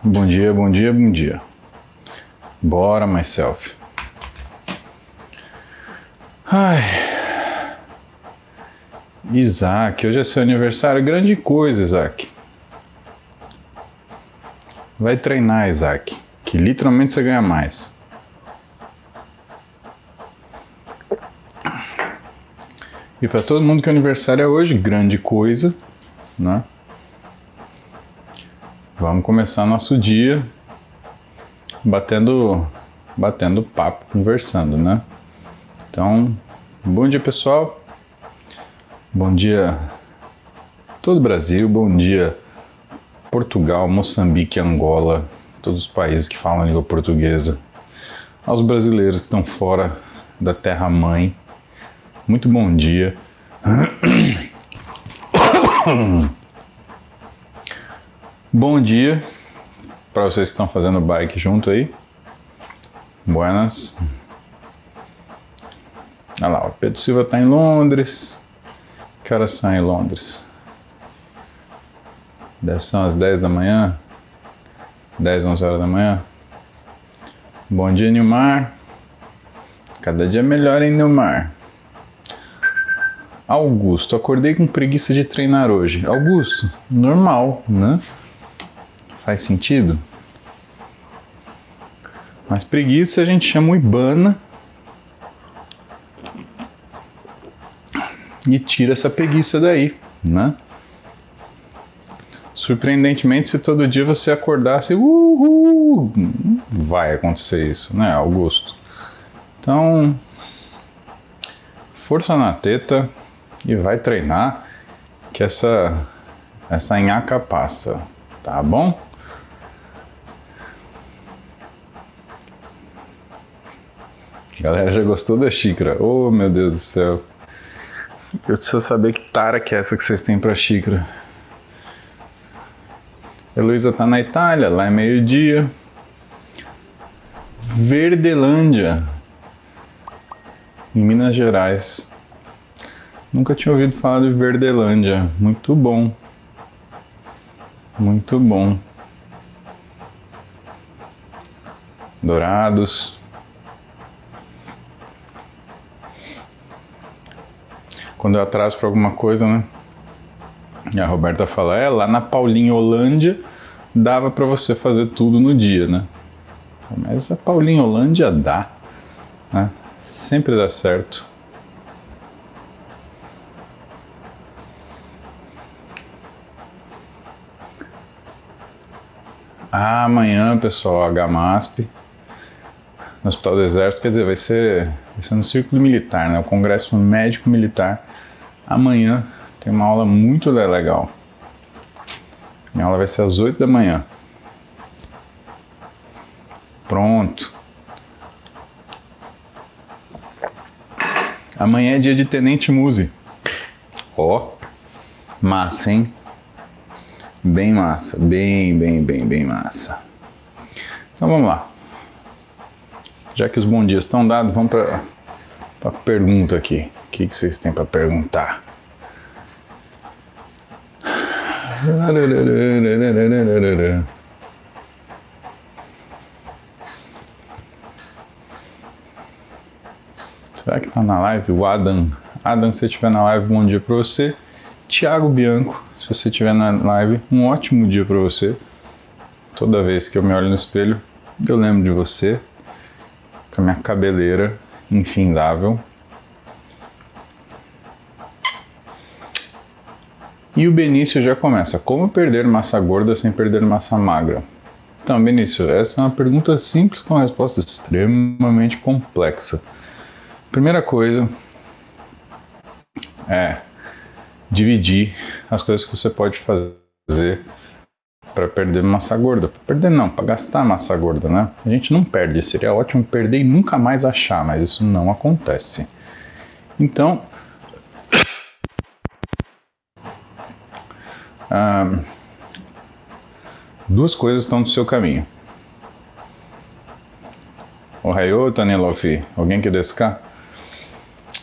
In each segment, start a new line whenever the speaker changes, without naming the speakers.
Bom dia, bom dia, bom dia. Bora, myself. Ai. Isaac, hoje é seu aniversário. Grande coisa, Isaac. Vai treinar, Isaac, que literalmente você ganha mais. E para todo mundo que o aniversário é hoje, grande coisa, né? Vamos começar nosso dia batendo papo, conversando, né? Então, bom dia, pessoal. Bom dia todo o Brasil, bom dia Portugal, Moçambique, Angola, todos os países que falam a língua portuguesa. Aos brasileiros que estão fora da terra-mãe, muito bom dia. Bom dia para vocês que estão fazendo bike junto aí. Buenas. Olha lá, o Pedro Silva está em Londres. Que horas são em Londres? Deve ser umas 10 da manhã. 10, 11 horas da manhã. Bom dia, Nilmar. Cada dia melhor, hein, Nilmar? Augusto, acordei com preguiça de treinar hoje. Augusto, normal, né? Faz sentido? Mas preguiça a gente chama o Ibana e tira essa preguiça daí, né? Surpreendentemente, se todo dia você acordasse, vai acontecer isso, né, Augusto? Então, força na teta e vai treinar que essa nhaca passa, tá bom? A galera já gostou da xícara. Oh, meu Deus do céu. Eu preciso saber que tara que é essa que vocês têm pra xícara. Heloísa tá na Itália, lá é meio-dia. Verdelândia, em Minas Gerais. Nunca tinha ouvido falar de Verdelândia. Muito bom. Muito bom. Dourados. Quando eu atraso para alguma coisa, né? E a Roberta fala, lá na Paulinha Holândia dava para você fazer tudo no dia, né? Mas a Paulinha Holândia dá, né? Sempre dá certo. Amanhã, pessoal, HMASP, no Hospital do Exército, quer dizer, vai ser no Círculo Militar, né? O Congresso Médico Militar. Amanhã tem uma aula muito legal. Minha aula vai ser às 8 da manhã. Pronto. Amanhã é dia de Tenente Muzi. Ó, massa, hein? Bem massa, bem massa. Então vamos lá. Já que os bons dias estão dados, vamos para a pergunta aqui. O que vocês têm para perguntar? Será que tá na live? O Adam, se você estiver na live, bom dia para você. Thiago Bianco, se você estiver na live, um ótimo dia para você. Toda vez que eu me olho no espelho, eu lembro de você, com a minha cabeleira infindável. E o Benício já começa. Como perder massa gorda sem perder massa magra? Então, Benício, essa é uma pergunta simples com uma resposta extremamente complexa. Primeira coisa é dividir as coisas que você pode fazer para perder massa gorda. Para perder não, para gastar massa gorda, né? A gente não perde, seria ótimo perder e nunca mais achar, mas isso não acontece. Então, duas coisas estão no seu caminho. Ohayou, Tanelofi, alguém quer descar?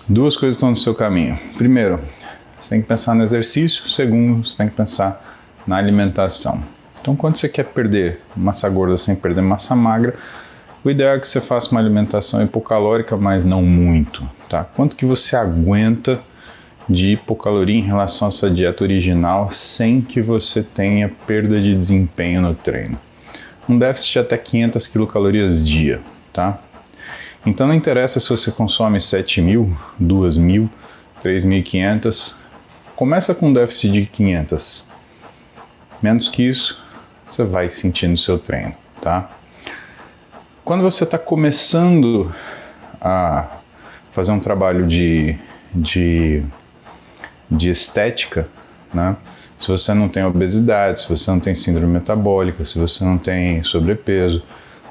Duas coisas estão no seu caminho. Primeiro, você tem que pensar no exercício. Segundo, você tem que pensar na alimentação. Então, quando você quer perder massa gorda sem perder massa magra, o ideal é que você faça uma alimentação hipocalórica, mas não muito, tá? Quanto que você aguenta de hipocaloria em relação à sua dieta original sem que você tenha perda de desempenho no treino? Um déficit de até 500 quilocalorias dia, tá? Então não interessa se você consome 7.000, 2.000, 3.500, começa com um déficit de 500. Menos que isso, você vai sentir no seu treino, tá? Quando você está começando a fazer um trabalho de estética, né? Se você não tem obesidade, se você não tem síndrome metabólica, se você não tem sobrepeso,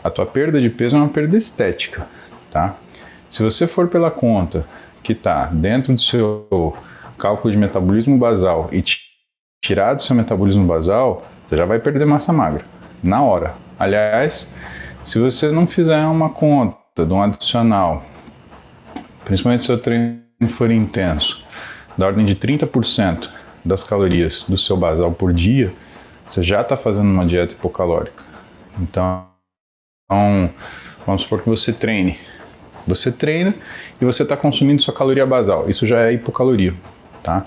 a tua perda de peso é uma perda estética, tá? Se você for pela conta que está dentro do seu cálculo de metabolismo basal e tirar do seu metabolismo basal, você já vai perder massa magra, na hora. Aliás, se você não fizer uma conta de um adicional, principalmente se o seu treino for intenso, da ordem de 30% das calorias do seu basal por dia, você já está fazendo uma dieta hipocalórica. Então, vamos supor que você treine. Você treina e você está consumindo sua caloria basal. Isso já é hipocaloria, tá?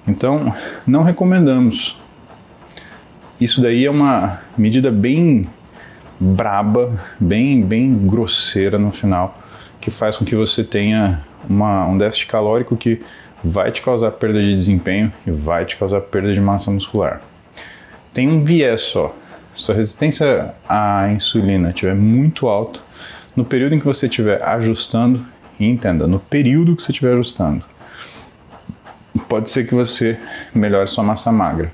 Então, não recomendamos. Isso daí é uma medida bem braba, bem grosseira no final, que faz com que você tenha um déficit calórico que vai te causar perda de desempenho e vai te causar perda de massa muscular. Tem um viés só. Se a resistência à insulina estiver muito alta, no período em que você estiver ajustando, e entenda, no período que você estiver ajustando, pode ser que você melhore sua massa magra,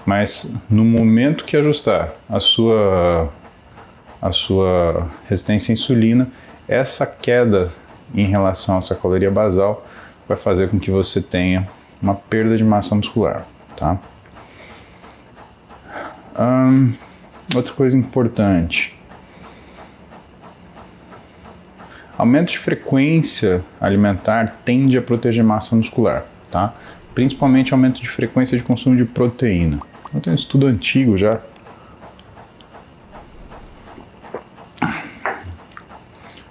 mas no momento que ajustar a sua resistência à insulina, essa queda em relação à sua caloria basal vai fazer com que você tenha uma perda de massa muscular, tá? Outra coisa importante, aumento de frequência alimentar tende a proteger massa muscular, tá? Principalmente aumento de frequência de consumo de proteína. Eu tenho um estudo antigo já,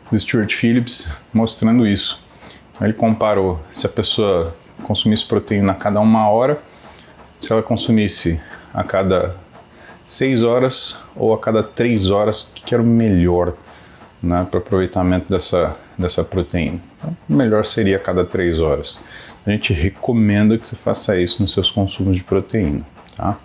do Stuart Phillips, mostrando isso. Ele comparou se a pessoa consumisse proteína a cada 1 hora, se ela consumisse a cada 6 horas ou a cada 3 horas, o que era o melhor, né, para o aproveitamento dessa proteína. Então, o melhor seria a cada 3 horas. A gente recomenda que você faça isso nos seus consumos de proteína, tá?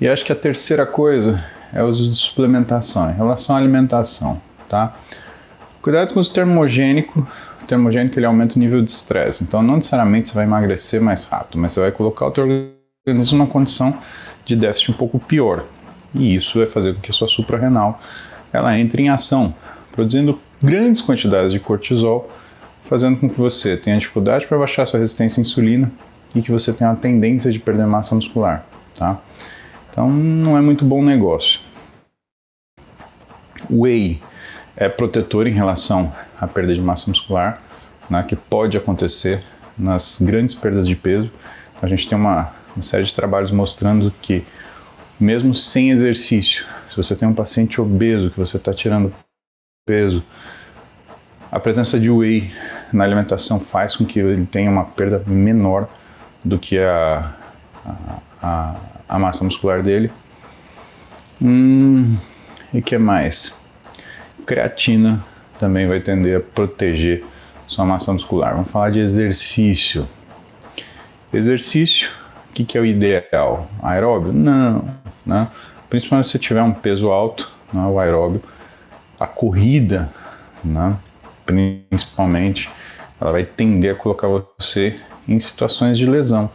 E acho que a terceira coisa é o uso de suplementação, em relação à alimentação, tá? Cuidado com os termogênicos. O termogênico ele aumenta o nível de estresse, então não necessariamente você vai emagrecer mais rápido, mas você vai colocar o teu organismo numa condição de déficit um pouco pior. E isso vai fazer com que a sua suprarrenal ela entre em ação, produzindo grandes quantidades de cortisol, fazendo com que você tenha dificuldade para baixar sua resistência à insulina e que você tenha uma tendência de perder massa muscular, tá? Então não é muito bom negócio. Whey é protetor em relação à perda de massa muscular, né, que pode acontecer nas grandes perdas de peso. A gente tem uma série de trabalhos mostrando que mesmo sem exercício, se você tem um paciente obeso que você está tirando peso, a presença de whey na alimentação faz com que ele tenha uma perda menor do que a massa muscular dele. E o que mais? Creatina também vai tender a proteger sua massa muscular. Vamos falar de exercício. Exercício, o que é o ideal? Aeróbio? Não, né? Principalmente se você tiver um peso alto, né, o aeróbio. A corrida, né, principalmente, ela vai tender a colocar você em situações de lesão.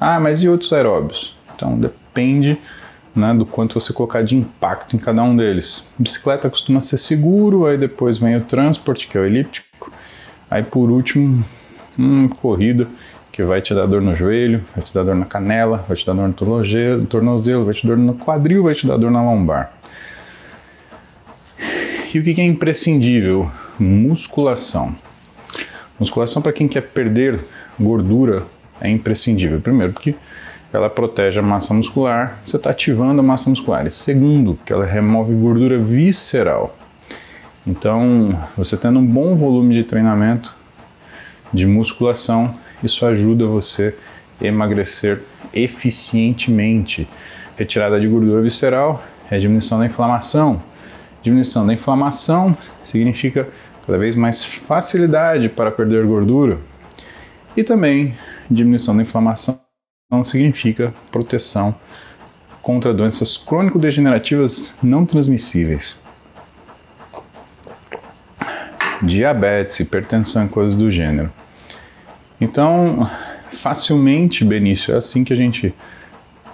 Ah, mas e outros aeróbios? Então depende, né, do quanto você colocar de impacto em cada um deles. Bicicleta costuma ser seguro, aí depois vem o transporte, que é o elíptico, aí por último, corrida, que vai te dar dor no joelho, vai te dar dor na canela, vai te dar dor no tornozelo, vai te dar dor no quadril, vai te dar dor na lombar. E o que é imprescindível? Musculação. Musculação para quem quer perder gordura é imprescindível. Primeiro, porque ela protege a massa muscular, você está ativando a massa muscular. E segundo, que ela remove gordura visceral. Então, você tendo um bom volume de treinamento, de musculação, isso ajuda você a emagrecer eficientemente. Retirada de gordura visceral é diminuição da inflamação. Diminuição da inflamação significa cada vez mais facilidade para perder gordura. E também diminuição da inflamação significa proteção contra doenças crônico-degenerativas não transmissíveis. Diabetes, hipertensão e coisas do gênero. Então, facilmente, Benício, é assim que a gente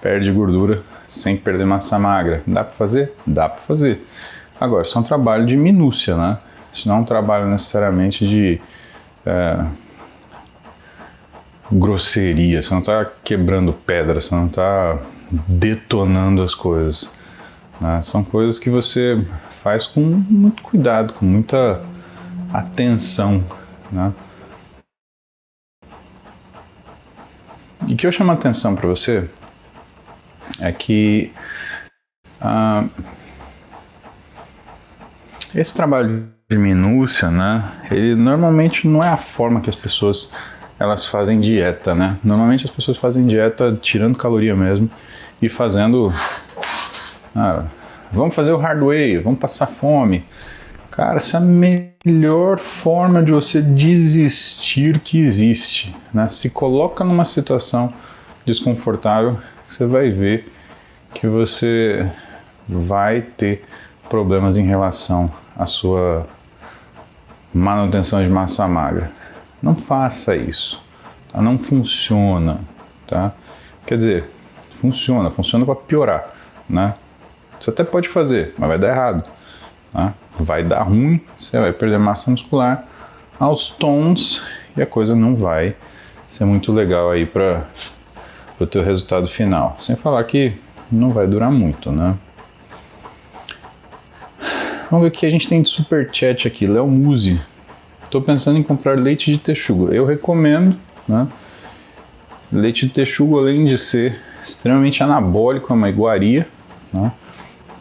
perde gordura sem perder massa magra. Dá para fazer? Dá para fazer. Agora, isso é um trabalho de minúcia, né? Isso não é um trabalho necessariamente de grosseria. Você não está quebrando pedra, você não está detonando as coisas, né? São coisas que você faz com muito cuidado, com muita atenção, né? E o que eu chamo a atenção para você é que esse trabalho de minúcia, né, ele normalmente não é a forma que as pessoas elas fazem dieta, né? Normalmente as pessoas fazem dieta tirando caloria mesmo e fazendo, vamos fazer o hard way, vamos passar fome. Cara, essa é a melhor forma de você desistir que existe, né? Se coloca numa situação desconfortável, você vai ver que você vai ter problemas em relação à sua manutenção de massa magra. Não faça isso, tá? Não funciona, tá? Quer dizer, funciona para piorar, né? Você até pode fazer, mas vai dar errado, tá? Vai dar ruim, você vai perder massa muscular aos tons e a coisa não vai ser muito legal aí para o teu resultado final. Sem falar que não vai durar muito, né? Vamos ver o que a gente tem de superchat aqui. Léo Muzi. Estou pensando em comprar leite de texugo. Eu recomendo, né? Leite de texugo, além de ser extremamente anabólico, é uma iguaria, né?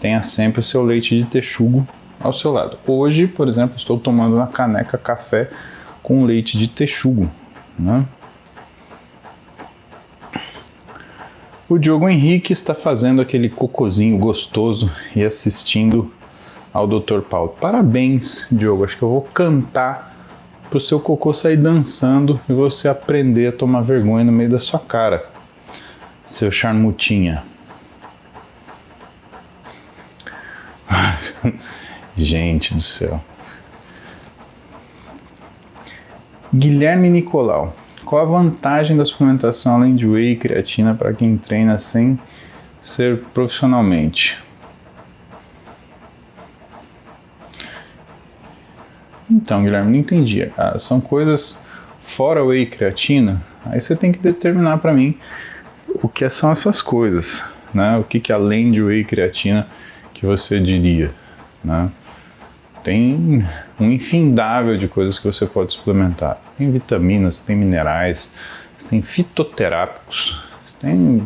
Tenha sempre o seu leite de texugo ao seu lado. Hoje, por exemplo, estou tomando na caneca café com leite de texugo, né? O Diogo Henrique está fazendo aquele cocôzinho gostoso e assistindo ao Dr. Paulo. Parabéns, Diogo. Acho que eu vou cantar para o seu cocô sair dançando e você aprender a tomar vergonha no meio da sua cara, seu charmutinha. Gente do céu. Guilherme Nicolau. Qual a vantagem da suplementação além de whey e creatina para quem treina sem ser profissionalmente? Então, Guilherme, não entendi. São coisas fora whey e creatina? Aí você tem que determinar para mim o que são essas coisas, né? O que além de whey e creatina que você diria, né? Tem um infindável de coisas que você pode suplementar. Tem vitaminas, tem minerais, tem fitoterápicos, tem,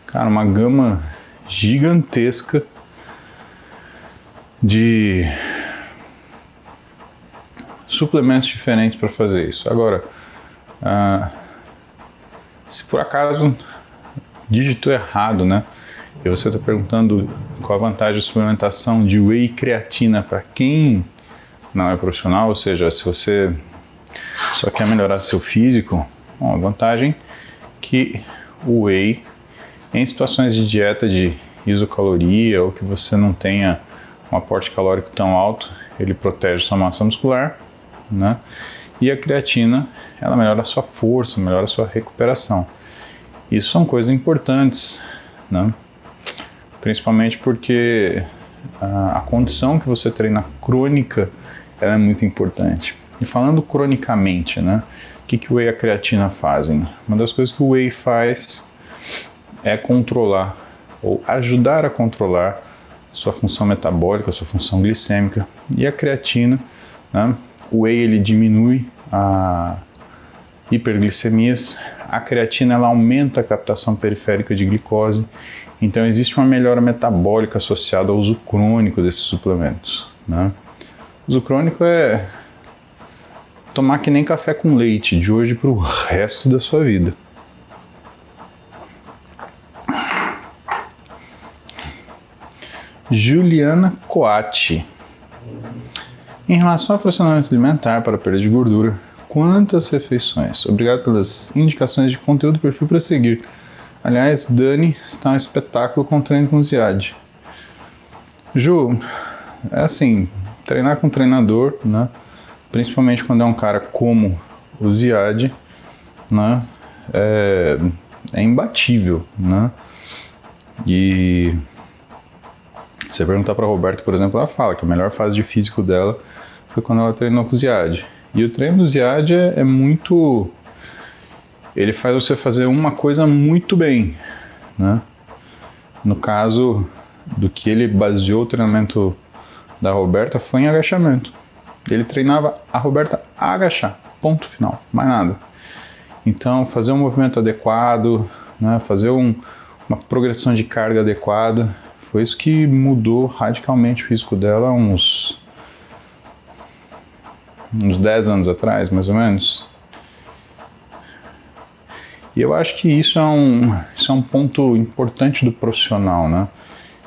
cara, uma gama gigantesca de suplementos diferentes para fazer isso. Agora, se por acaso digitou errado, né? E você está perguntando qual a vantagem da suplementação de whey e creatina para quem não é profissional, ou seja, se você só quer melhorar seu físico, bom, a vantagem é que o whey, em situações de dieta de isocaloria ou que você não tenha um aporte calórico tão alto, ele protege sua massa muscular, né? E a creatina, ela melhora a sua força, melhora a sua recuperação. Isso são coisas importantes, né? Principalmente porque a condição que você treina crônica, ela é muito importante. E falando cronicamente, né? O que o whey e a creatina fazem? Uma das coisas que o whey faz é controlar ou ajudar a controlar sua função metabólica, sua função glicêmica. E a creatina, né? O whey ele diminui hiperglicemias. A creatina ela aumenta a captação periférica de glicose, então existe uma melhora metabólica associada ao uso crônico desses suplementos, né? O uso crônico é tomar que nem café com leite, de hoje para o resto da sua vida. Juliana Coati. Em relação ao fracionamento alimentar para perda de gordura, quantas refeições? Obrigado pelas indicações de conteúdo e perfil para seguir. Aliás, Dani está um espetáculo com treino com Ziad. Ju, é assim, treinar com treinador, né? Principalmente quando é um cara como o Ziad, né? É imbatível, né? E você perguntar para a Roberta, por exemplo, ela fala que a melhor fase de físico dela foi quando ela treinou com o Ziad. E o treino do Ziad é muito... Ele faz você fazer uma coisa muito bem, né? No caso do que ele baseou o treinamento da Roberta foi em agachamento. Ele treinava a Roberta a agachar, ponto final, mais nada. Então, fazer um movimento adequado, né? Fazer uma progressão de carga adequada, foi isso que mudou radicalmente o físico dela há uns 10 anos atrás, mais ou menos. E eu acho que isso é um ponto importante do profissional, né?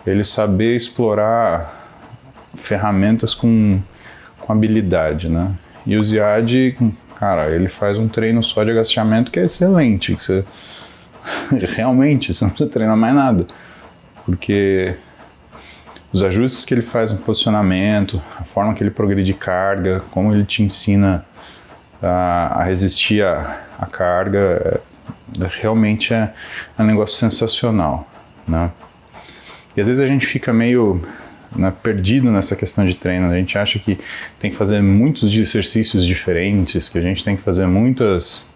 Ele saber explorar ferramentas com habilidade, né? E o Ziad, cara, ele faz um treino só de agachamento que é excelente. Que você, realmente, você não precisa treinar mais nada. Porque os ajustes que ele faz no posicionamento, a forma que ele progride carga, como ele te ensina a resistir à carga, realmente é um negócio sensacional, né? E às vezes a gente fica meio, né, perdido nessa questão de treino. A gente acha que tem que fazer muitos exercícios diferentes, que a gente tem que fazer muitas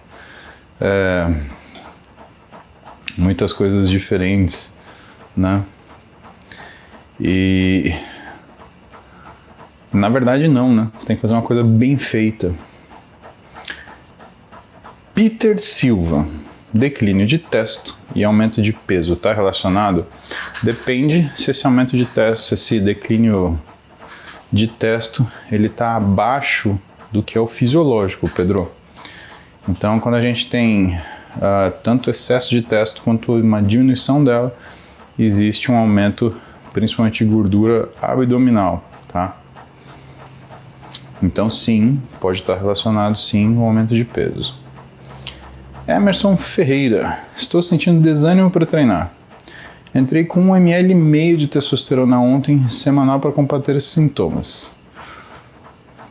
coisas diferentes, né? E na verdade não, né? Você tem que fazer uma coisa bem feita. Peter Silva. Declínio de testo e aumento de peso está relacionado? Depende se esse aumento de testo, se esse declínio de testo, ele está abaixo do que é o fisiológico, Pedro. Então, quando a gente tem tanto excesso de testo quanto uma diminuição dela, existe um aumento, principalmente de gordura abdominal, tá? Então, sim, pode estar relacionado, sim, ao aumento de peso. Emerson Ferreira, estou sentindo desânimo para treinar. Entrei com 1,5 ml de testosterona ontem, semanal, para combater esses sintomas.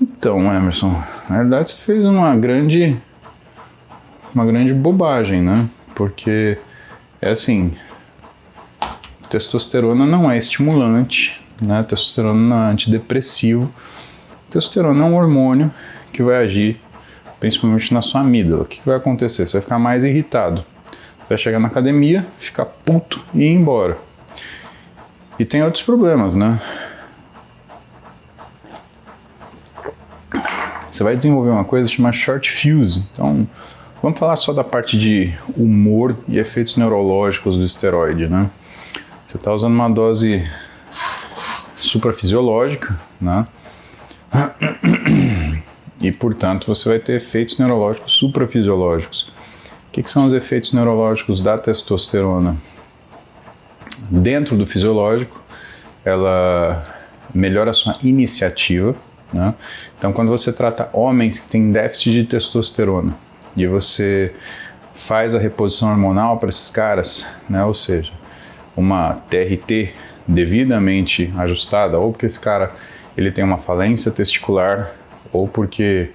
Então, Emerson, na verdade você fez uma grande bobagem, né? Porque é assim, testosterona não é estimulante, né? Testosterona não é antidepressivo. Testosterona é um hormônio que vai agir principalmente na sua amígdala. O que vai acontecer? Você vai ficar mais irritado. Você vai chegar na academia, ficar puto e ir embora. E tem outros problemas, né? Você vai desenvolver uma coisa chamada short fuse. Então, vamos falar só da parte de humor e efeitos neurológicos do esteroide, né? Você está usando uma dose suprafisiológica, né? E, portanto, você vai ter efeitos neurológicos suprafisiológicos. O que são os efeitos neurológicos da testosterona? Dentro do fisiológico, ela melhora a sua iniciativa, né? Então, quando você trata homens que têm déficit de testosterona e você faz a reposição hormonal para esses caras, né? Ou seja, uma TRT devidamente ajustada, ou porque esse cara ele tem uma falência testicular, ou porque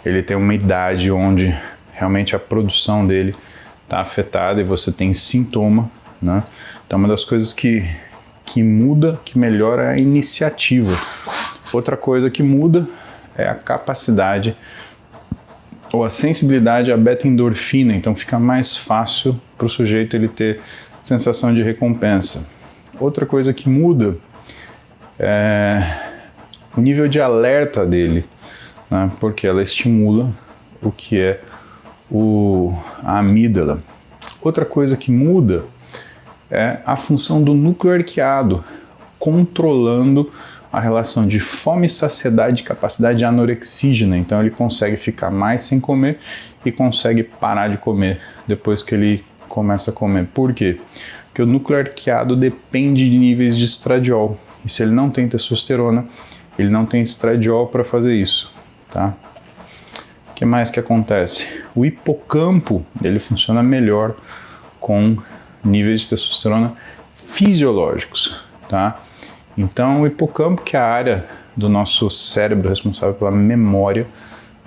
ele tem uma idade onde realmente a produção dele está afetada e você tem sintoma, né? Então, uma das coisas que muda, que melhora é a iniciativa. Outra coisa que muda é a capacidade ou a sensibilidade à beta-endorfina, então fica mais fácil para o sujeito ele ter sensação de recompensa. Outra coisa que muda é o nível de alerta dele, né? Porque ela estimula o que é a amígdala. Outra coisa que muda é a função do núcleo arqueado, controlando a relação de fome e saciedade e capacidade anorexígena. Então ele consegue ficar mais sem comer e consegue parar de comer depois que ele começa a comer. Por quê? Porque o núcleo arqueado depende de níveis de estradiol. E se ele não tem testosterona, ele não tem estradiol para fazer isso, tá? O que mais que acontece? O hipocampo, ele funciona melhor com níveis de testosterona fisiológicos, tá? Então o hipocampo, que é a área do nosso cérebro responsável pela memória,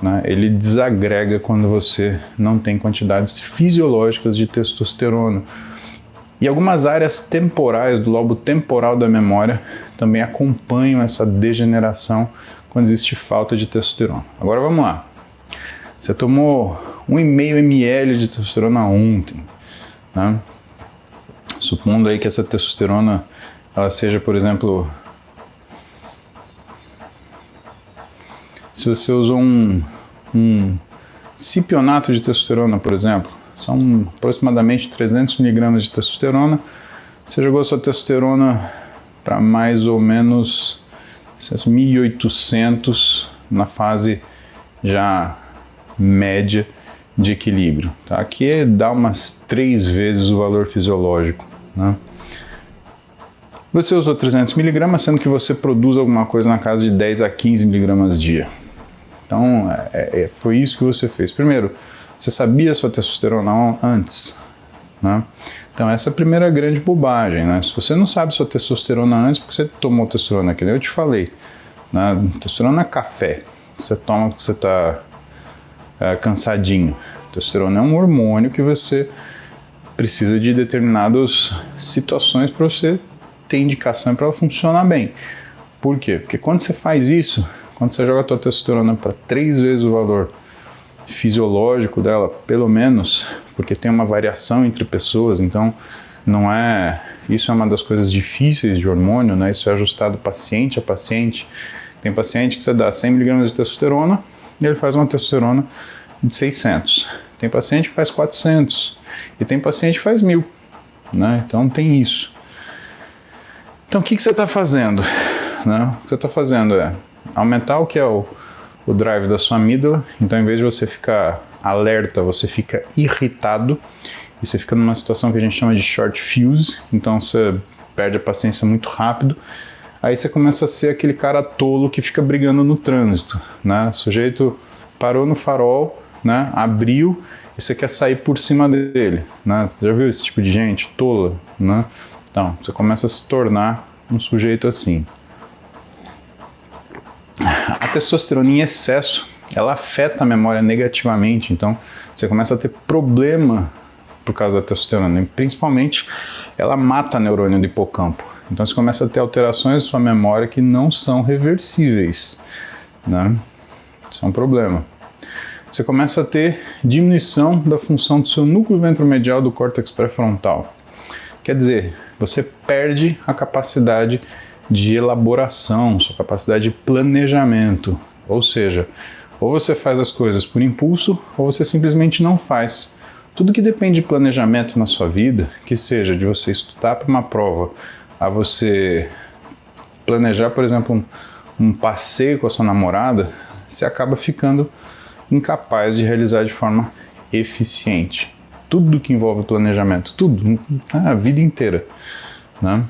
né, ele desagrega quando você não tem quantidades fisiológicas de testosterona. E algumas áreas temporais do lobo temporal da memória também acompanham essa degeneração quando existe falta de testosterona. Agora vamos lá. Você tomou 1,5 ml de testosterona ontem, né? Supondo aí que essa testosterona ela seja, por exemplo, se você usou um cipionato de testosterona, por exemplo, são aproximadamente 300 mg de testosterona, você jogou sua testosterona para mais ou menos 1.800 na fase já média de equilíbrio, tá? Aqui dá umas 3 vezes o valor fisiológico, né? Você usou 300 mg, sendo que você produz alguma coisa na casa de 10 a 15 mg dia. Então, foi isso que você fez. Primeiro, você sabia a sua testosterona antes, né? Então, essa é a primeira grande bobagem, né? Se você não sabe sua testosterona antes, porque você tomou testosterona, que nem eu te falei, né? Testosterona é café. Você toma porque você está cansadinho. Testosterona é um hormônio que você precisa de determinadas situações para você ter indicação para ela funcionar bem. Por quê? Porque quando você faz isso, quando você joga a tua testosterona para 3 vezes o valor fisiológico dela, pelo menos, porque tem uma variação entre pessoas, então não é... Isso é uma das coisas difíceis de hormônio, né? Isso é ajustado paciente a paciente. Tem paciente que você dá 100 mg de testosterona e ele faz uma testosterona de 600. Tem paciente que faz 400 e tem paciente que faz 1.000, né? Então tem isso. Então o que você está fazendo? Né? O que você está fazendo é aumentar o que é o drive da sua amígdala. Então, em vez de você ficar alerta, você fica irritado e você fica numa situação que a gente chama de short fuse. Então você perde a paciência muito rápido. Aí você começa a ser aquele cara tolo que fica brigando no trânsito, né? O sujeito parou no farol, né? Abriu e você quer sair por cima dele, né? Você já viu esse tipo de gente tola, né? Então, você começa a se tornar um sujeito assim. A testosterona em excesso, ela afeta a memória negativamente, então você começa a ter problema por causa da testosterona, e principalmente ela mata neurônio do hipocampo. Então você começa a ter alterações na sua memória que não são reversíveis, né? Isso é um problema. Você começa a ter diminuição da função do seu núcleo ventromedial do córtex pré-frontal. Quer dizer, você perde a capacidade de elaboração, sua capacidade de planejamento. Ou seja, ou você faz as coisas por impulso, ou você simplesmente não faz. Tudo que depende de planejamento na sua vida, que seja de você estudar para uma prova, a você planejar, por exemplo, um passeio com a sua namorada, você acaba ficando incapaz de realizar de forma eficiente. Tudo que envolve planejamento, tudo, a vida inteira, né?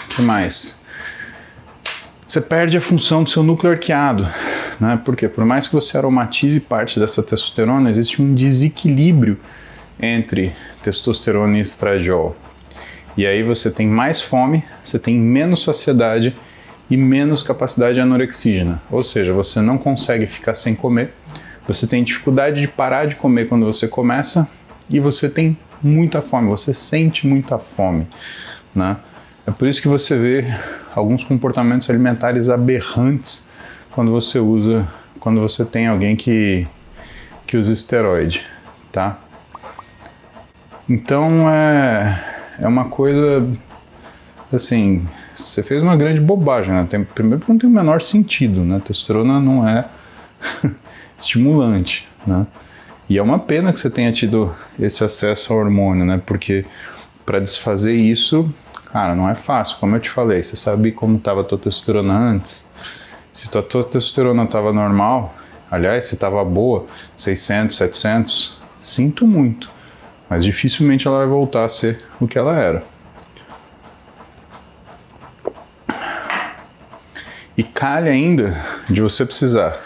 Que mais? Você perde a função do seu núcleo arqueado, né? Porque por mais que você aromatize parte dessa testosterona, existe um desequilíbrio entre testosterona e estradiol. E aí você tem mais fome, você tem menos saciedade e menos capacidade anorexígena. Ou seja, você não consegue ficar sem comer, você tem dificuldade de parar de comer quando você começa e você tem muita fome, você sente muita fome, né? É por isso que você vê alguns comportamentos alimentares aberrantes quando você tem alguém que usa esteroide, tá? Então é uma coisa assim, você fez uma grande bobagem, né? Primeiro porque não tem o menor sentido, né? Testosterona não é estimulante, né? E é uma pena que você tenha tido esse acesso ao hormônio, né? Porque para desfazer isso, cara, não é fácil. Como eu te falei, você sabe como estava a tua testosterona antes? Se tua testosterona estava normal, aliás, se estava boa, 600, 700, sinto muito. Mas dificilmente ela vai voltar a ser o que ela era. E calha ainda de você precisar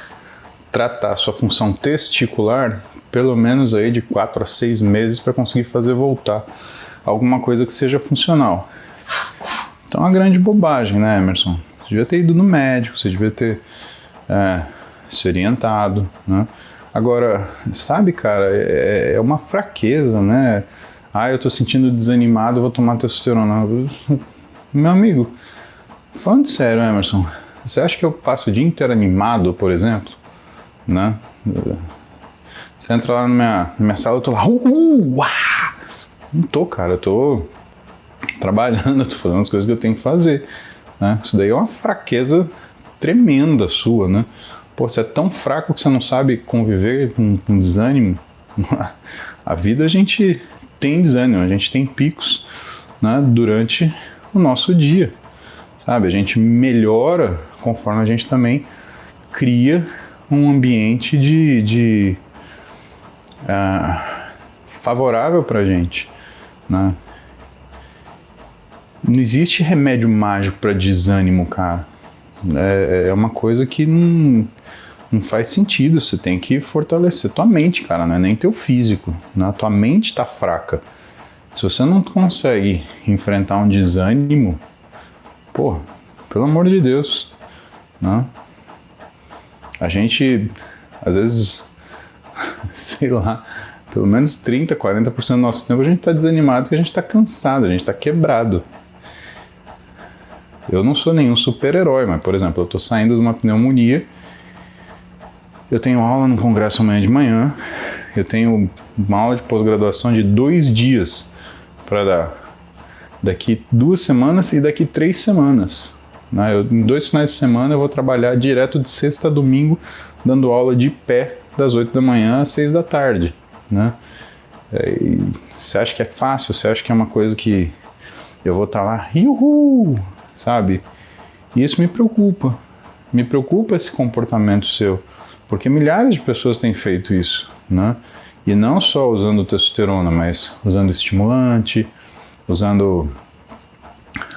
tratar a sua função testicular pelo menos aí de 4 a 6 meses para conseguir fazer voltar alguma coisa que seja funcional. Então é uma grande bobagem, né, Emerson? Você devia ter ido no médico, você devia ter se orientado, né? Agora, sabe, cara, é uma fraqueza, né? Ah, eu tô sentindo desanimado, vou tomar testosterona. Meu amigo, falando sério, Emerson, você acha que eu passo o dia inteiro animado, por exemplo? Né? Você entra lá na minha sala, eu tô lá, não tô, cara, eu tô trabalhando, eu tô fazendo as coisas que eu tenho que fazer, né? Isso daí é uma fraqueza tremenda sua, né? Pô, você é tão fraco que você não sabe conviver com desânimo. A vida a gente tem desânimo, a gente tem picos, né, durante o nosso dia, sabe? A gente melhora conforme a gente também cria um ambiente favorável pra gente, né? Não existe remédio mágico para desânimo, cara. É uma coisa que não faz sentido. Você tem que fortalecer tua mente, cara, não é nem teu físico, né? Tua mente tá fraca. Se você não consegue enfrentar um desânimo, pô, pelo amor de Deus, né? A gente, às vezes, sei lá, pelo menos 30, 40% do nosso tempo a gente tá desanimado porque a gente tá cansado, a gente tá quebrado. Eu não sou nenhum super-herói, mas, por exemplo, eu tô saindo de uma pneumonia, eu tenho aula no congresso amanhã de manhã, eu tenho uma aula de pós-graduação de 2 dias para dar daqui 2 semanas e daqui 3 semanas. Né? Em 2 finais de semana eu vou trabalhar direto de sexta a domingo, dando aula de pé das 8 da manhã às 6 da tarde. Né? Você acha que é fácil? Você acha que é uma coisa que eu vou estar lá, uhul, sabe? E isso me preocupa. Me preocupa esse comportamento seu, porque milhares de pessoas têm feito isso, né? E não só usando testosterona, mas usando estimulante, usando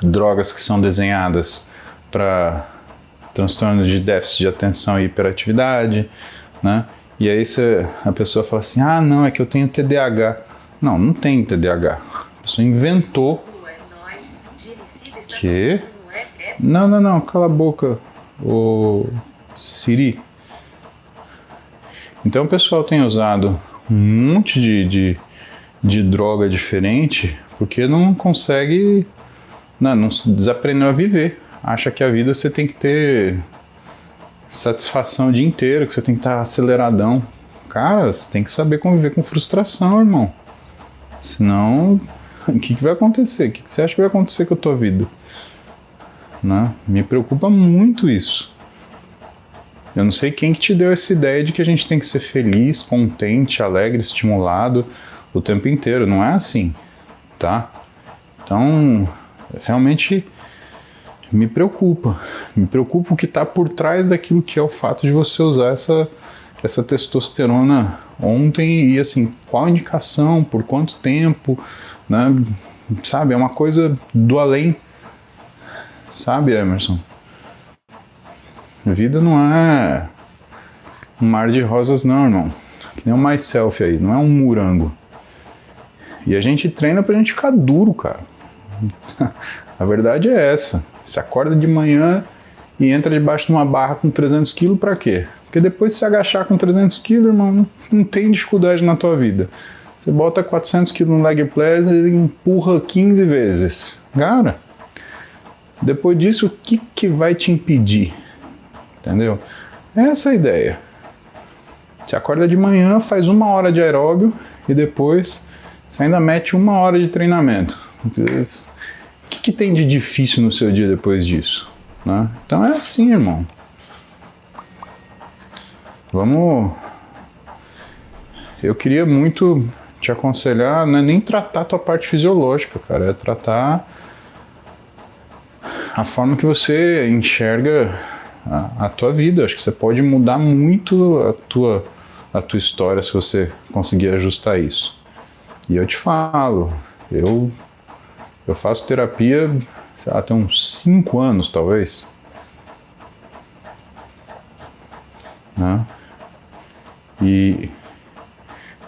drogas que são desenhadas para transtornos de déficit de atenção e hiperatividade, né? E aí a pessoa fala assim, ah, não, é que eu tenho TDAH. Não, não tem TDAH. A pessoa inventou. Que? Não, cala a boca, ô Siri. Então o pessoal tem usado um monte de droga diferente porque não consegue, não desaprendeu a viver. Acha que a vida você tem que ter satisfação o dia inteiro, que você tem que estar aceleradão. Cara, você tem que saber conviver com frustração, irmão. Senão, o que vai acontecer? O que você acha que vai acontecer com a tua vida? Né? Me preocupa muito isso. Eu não sei quem que te deu essa ideia de que a gente tem que ser feliz, contente, alegre, estimulado o tempo inteiro. Não é assim, tá? Então, realmente me preocupa. Me preocupa o que está por trás daquilo que é o fato de você usar essa testosterona ontem e, assim, qual a indicação, por quanto tempo, né? Sabe, é uma coisa do além. Sabe, Emerson? A vida não é um mar de rosas não, irmão. Que nem o myself aí, não é um morango. E a gente treina pra gente ficar duro, cara. A verdade é essa. Você acorda de manhã e entra debaixo de uma barra com 300 kg pra quê? Porque depois de se agachar com 300 kg, irmão, não tem dificuldade na tua vida. Você bota 400 kg no leg press e empurra 15 vezes. Cara, depois disso, o que vai te impedir? Entendeu? Essa é a ideia. Você acorda de manhã, faz 1 hora de aeróbio e depois você ainda mete 1 hora de treinamento. que tem de difícil no seu dia depois disso? Né? Então é assim, irmão. Eu queria muito te aconselhar, não é nem tratar a tua parte fisiológica, cara, é tratar a forma que você enxerga a tua vida. Acho que você pode mudar muito a tua história se você conseguir ajustar isso. E eu te falo, eu faço terapia, sei lá, tem uns 5 anos talvez, né? E,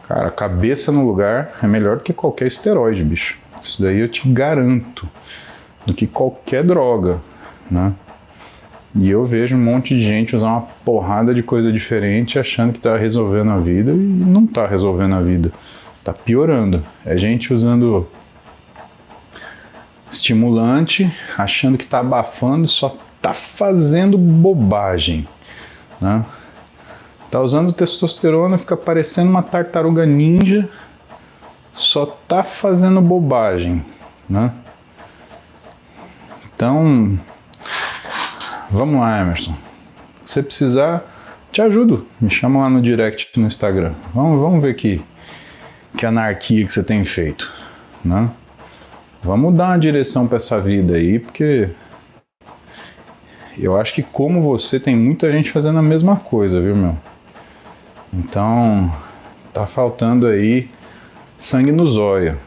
cara, a cabeça no lugar é melhor do que qualquer esteroide, bicho. Isso daí eu te garanto, do que qualquer droga, né? E eu vejo um monte de gente usar uma porrada de coisa diferente achando que tá resolvendo a vida e não tá resolvendo a vida. Tá piorando. É gente usando estimulante, achando que tá abafando, só tá fazendo bobagem, né? Tá usando testosterona, fica parecendo uma tartaruga ninja, só tá fazendo bobagem, né? Então, vamos lá, Emerson. Se você precisar, te ajudo. Me chama lá no direct no Instagram. Vamos ver que anarquia que você tem feito, né? Vamos dar uma direção para essa vida aí, porque eu acho que como você tem muita gente fazendo a mesma coisa, viu, meu? Então, tá faltando aí sangue no zóio,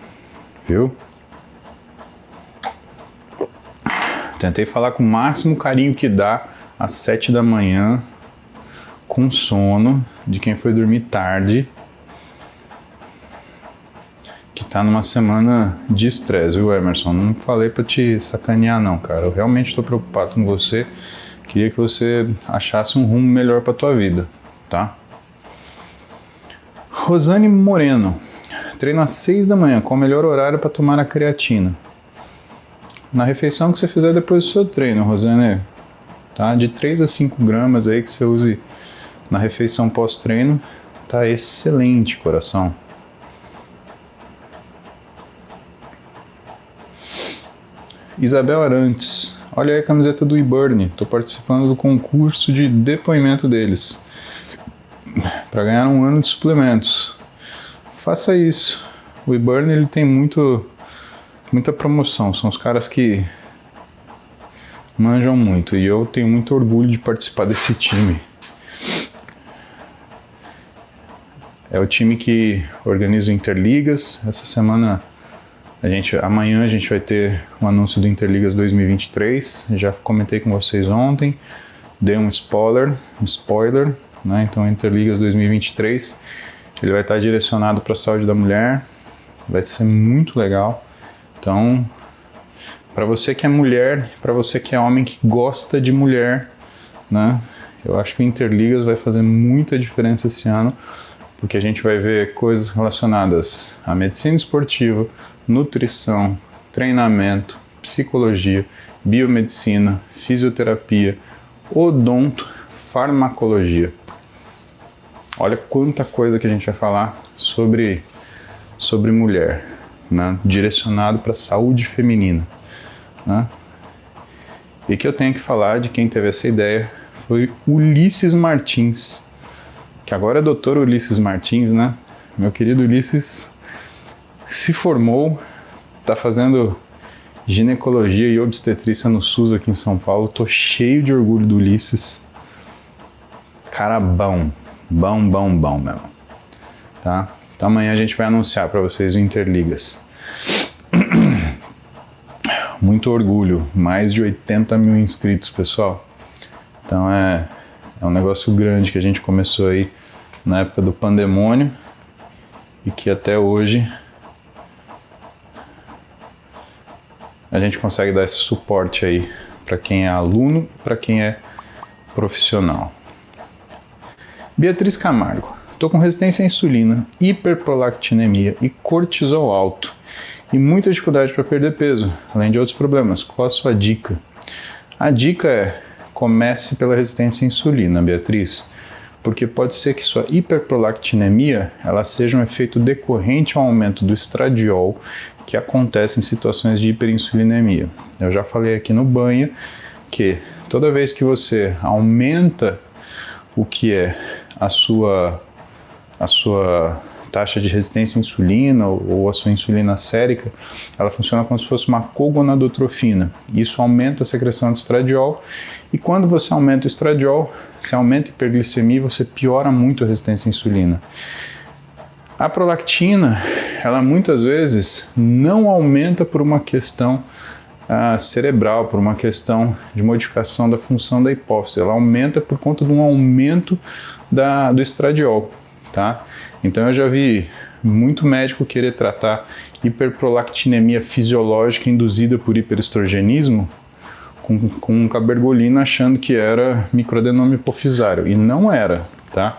viu? Tentei falar com o máximo carinho que dá às 7 da manhã, com sono, de quem foi dormir tarde, que tá numa semana de estresse, viu, Emerson? Não falei pra te sacanear não, cara. Eu realmente tô preocupado com você. Queria que você achasse um rumo melhor pra tua vida, tá? Rosane Moreno. Treino às 6 da manhã, qual o melhor horário para tomar a creatina? Na refeição que você fizer depois do seu treino, Rosane, tá? De 3 a 5 gramas aí que você use na refeição pós-treino, tá excelente, coração. Isabel Arantes, olha aí a camiseta do eBurn, tô participando do concurso de depoimento deles, para ganhar um ano de suplementos. Faça isso. O eBurn, ele tem muita promoção, são os caras que manjam muito e eu tenho muito orgulho de participar desse time. É o time que organiza o Interligas. Essa semana, amanhã a gente vai ter um anúncio do Interligas 2023. Já comentei com vocês ontem, dei um spoiler, né? Então, Interligas 2023, ele vai estar direcionado para a saúde da mulher. Vai ser muito legal. Então, para você que é mulher, para você que é homem que gosta de mulher, né? Eu acho que o Interligas vai fazer muita diferença esse ano, porque a gente vai ver coisas relacionadas à medicina esportiva, nutrição, treinamento, psicologia, biomedicina, fisioterapia, odonto, farmacologia. Olha quanta coisa que a gente vai falar sobre mulher, né? Direcionado para a saúde feminina, né? E que eu tenho que falar de quem teve essa ideia foi Ulisses Martins, que agora é Dr. Ulisses Martins, né? Meu querido Ulisses se formou, está fazendo ginecologia e obstetrícia no SUS aqui em São Paulo. Tô cheio de orgulho do Ulisses. Cara bom mesmo, tá? Então amanhã a gente vai anunciar para vocês o Interligas. Muito orgulho, mais de 80 mil inscritos, pessoal. Então é um negócio grande que a gente começou aí na época do pandemônio e que até hoje a gente consegue dar esse suporte aí para quem é aluno e para quem é profissional. Beatriz Camargo, estou com resistência à insulina, hiperprolactinemia e cortisol alto e muita dificuldade para perder peso, além de outros problemas. Qual a sua dica? A dica é: comece pela resistência à insulina, Beatriz, porque pode ser que sua hiperprolactinemia ela seja um efeito decorrente ao aumento do estradiol que acontece em situações de hiperinsulinemia. Eu já falei aqui no banho que toda vez que você aumenta o que é a sua taxa de resistência à insulina ou a sua insulina sérica, ela funciona como se fosse uma cogonadotrofina. Isso aumenta a secreção de estradiol e quando você aumenta o estradiol, você aumenta a hiperglicemia e você piora muito a resistência à insulina. A prolactina, ela muitas vezes não aumenta por uma questão cerebral, por uma questão de modificação da função da hipófise. Ela aumenta por conta de um aumento do estradiol, tá? Então eu já vi muito médico querer tratar hiperprolactinemia fisiológica induzida por hiperestrogenismo com cabergolina achando que era microadenoma hipofisário, e não era, tá?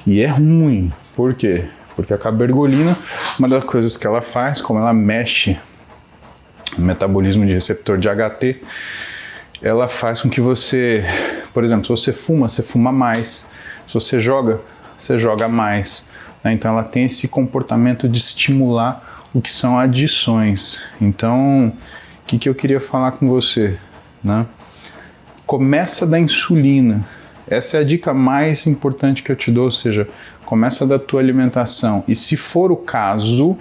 E é ruim, por quê? Porque a cabergolina, uma das coisas que ela faz, como ela mexe no metabolismo de receptor de HT, ela faz com que você, por exemplo, se você fuma mais, se você joga mais, né? Então ela tem esse comportamento de estimular o que são adições. Então, o que eu queria falar com você, né? Começa da insulina. Essa é a dica mais importante que eu te dou, ou seja, começa da tua alimentação e, se for o caso,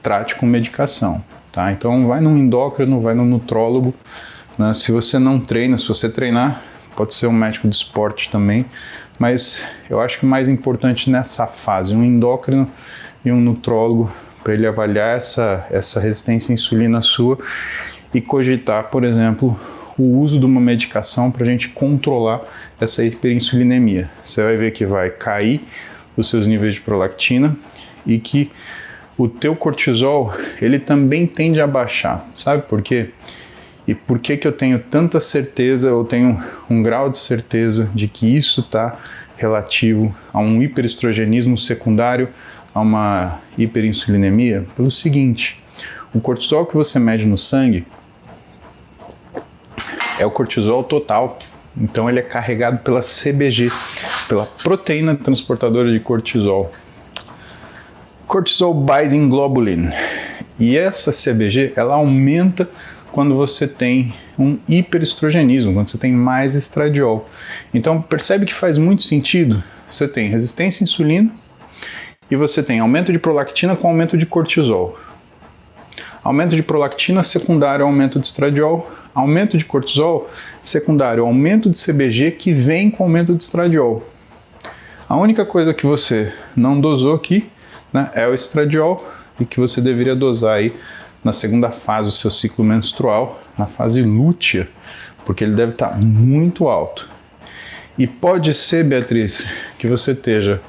trate com medicação, tá? Então vai num endócrino, vai no nutrólogo, né? Se você não treina, se você treinar, pode ser um médico de esporte também, mas eu acho que o mais importante nessa fase, um endócrino e um nutrólogo, para ele avaliar essa resistência à insulina sua e cogitar, por exemplo, o uso de uma medicação para a gente controlar essa hiperinsulinemia. Você vai ver que vai cair os seus níveis de prolactina e que o teu cortisol, ele também tende a baixar. Sabe por quê? E por que eu tenho tanta certeza, eu tenho um grau de certeza de que isso está relativo a um hiperestrogenismo secundário, a uma hiperinsulinemia? Pelo seguinte, o cortisol que você mede no sangue é o cortisol total, então ele é carregado pela CBG, pela proteína transportadora de cortisol. Cortisol Binding Globulin. E essa CBG, ela aumenta quando você tem um hiperestrogenismo, quando você tem mais estradiol. Então percebe que faz muito sentido. Você tem resistência à insulina e você tem aumento de prolactina com aumento de cortisol. Aumento de prolactina secundário ao aumento de estradiol. Aumento de cortisol secundário ao aumento de CBG que vem com aumento de estradiol. A única coisa que você não dosou aqui, né, é o estradiol, e que você deveria dosar aí na segunda fase do seu ciclo menstrual, na fase lútea, porque ele deve estar muito alto. E pode ser, Beatriz, que você esteja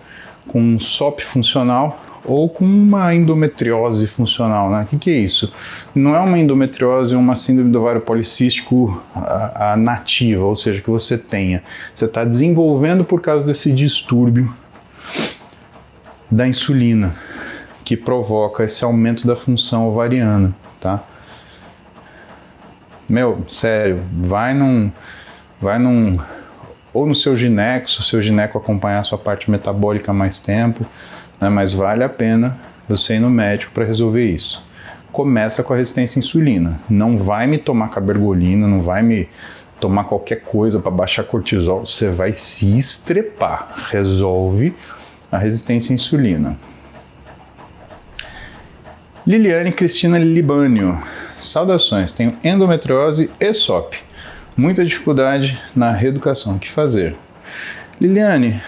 com um SOP funcional ou com uma endometriose funcional, né? O que é isso? Não é uma endometriose ou uma síndrome do ovário policístico nativa, ou seja, que você tenha. Você está desenvolvendo por causa desse distúrbio da insulina, que provoca esse aumento da função ovariana, tá? Meu, sério, vai ou no seu gineco, se o seu gineco acompanhar a sua parte metabólica há mais tempo, né, mas vale a pena você ir no médico para resolver isso. Começa com a resistência à insulina. Não vai me tomar cabergolina, não vai me tomar qualquer coisa para baixar cortisol. Você vai se estrepar. Resolve a resistência à insulina. Liliane Cristina Libânio. Saudações, tenho endometriose e SOP. Muita dificuldade na reeducação. O que fazer? Liliane,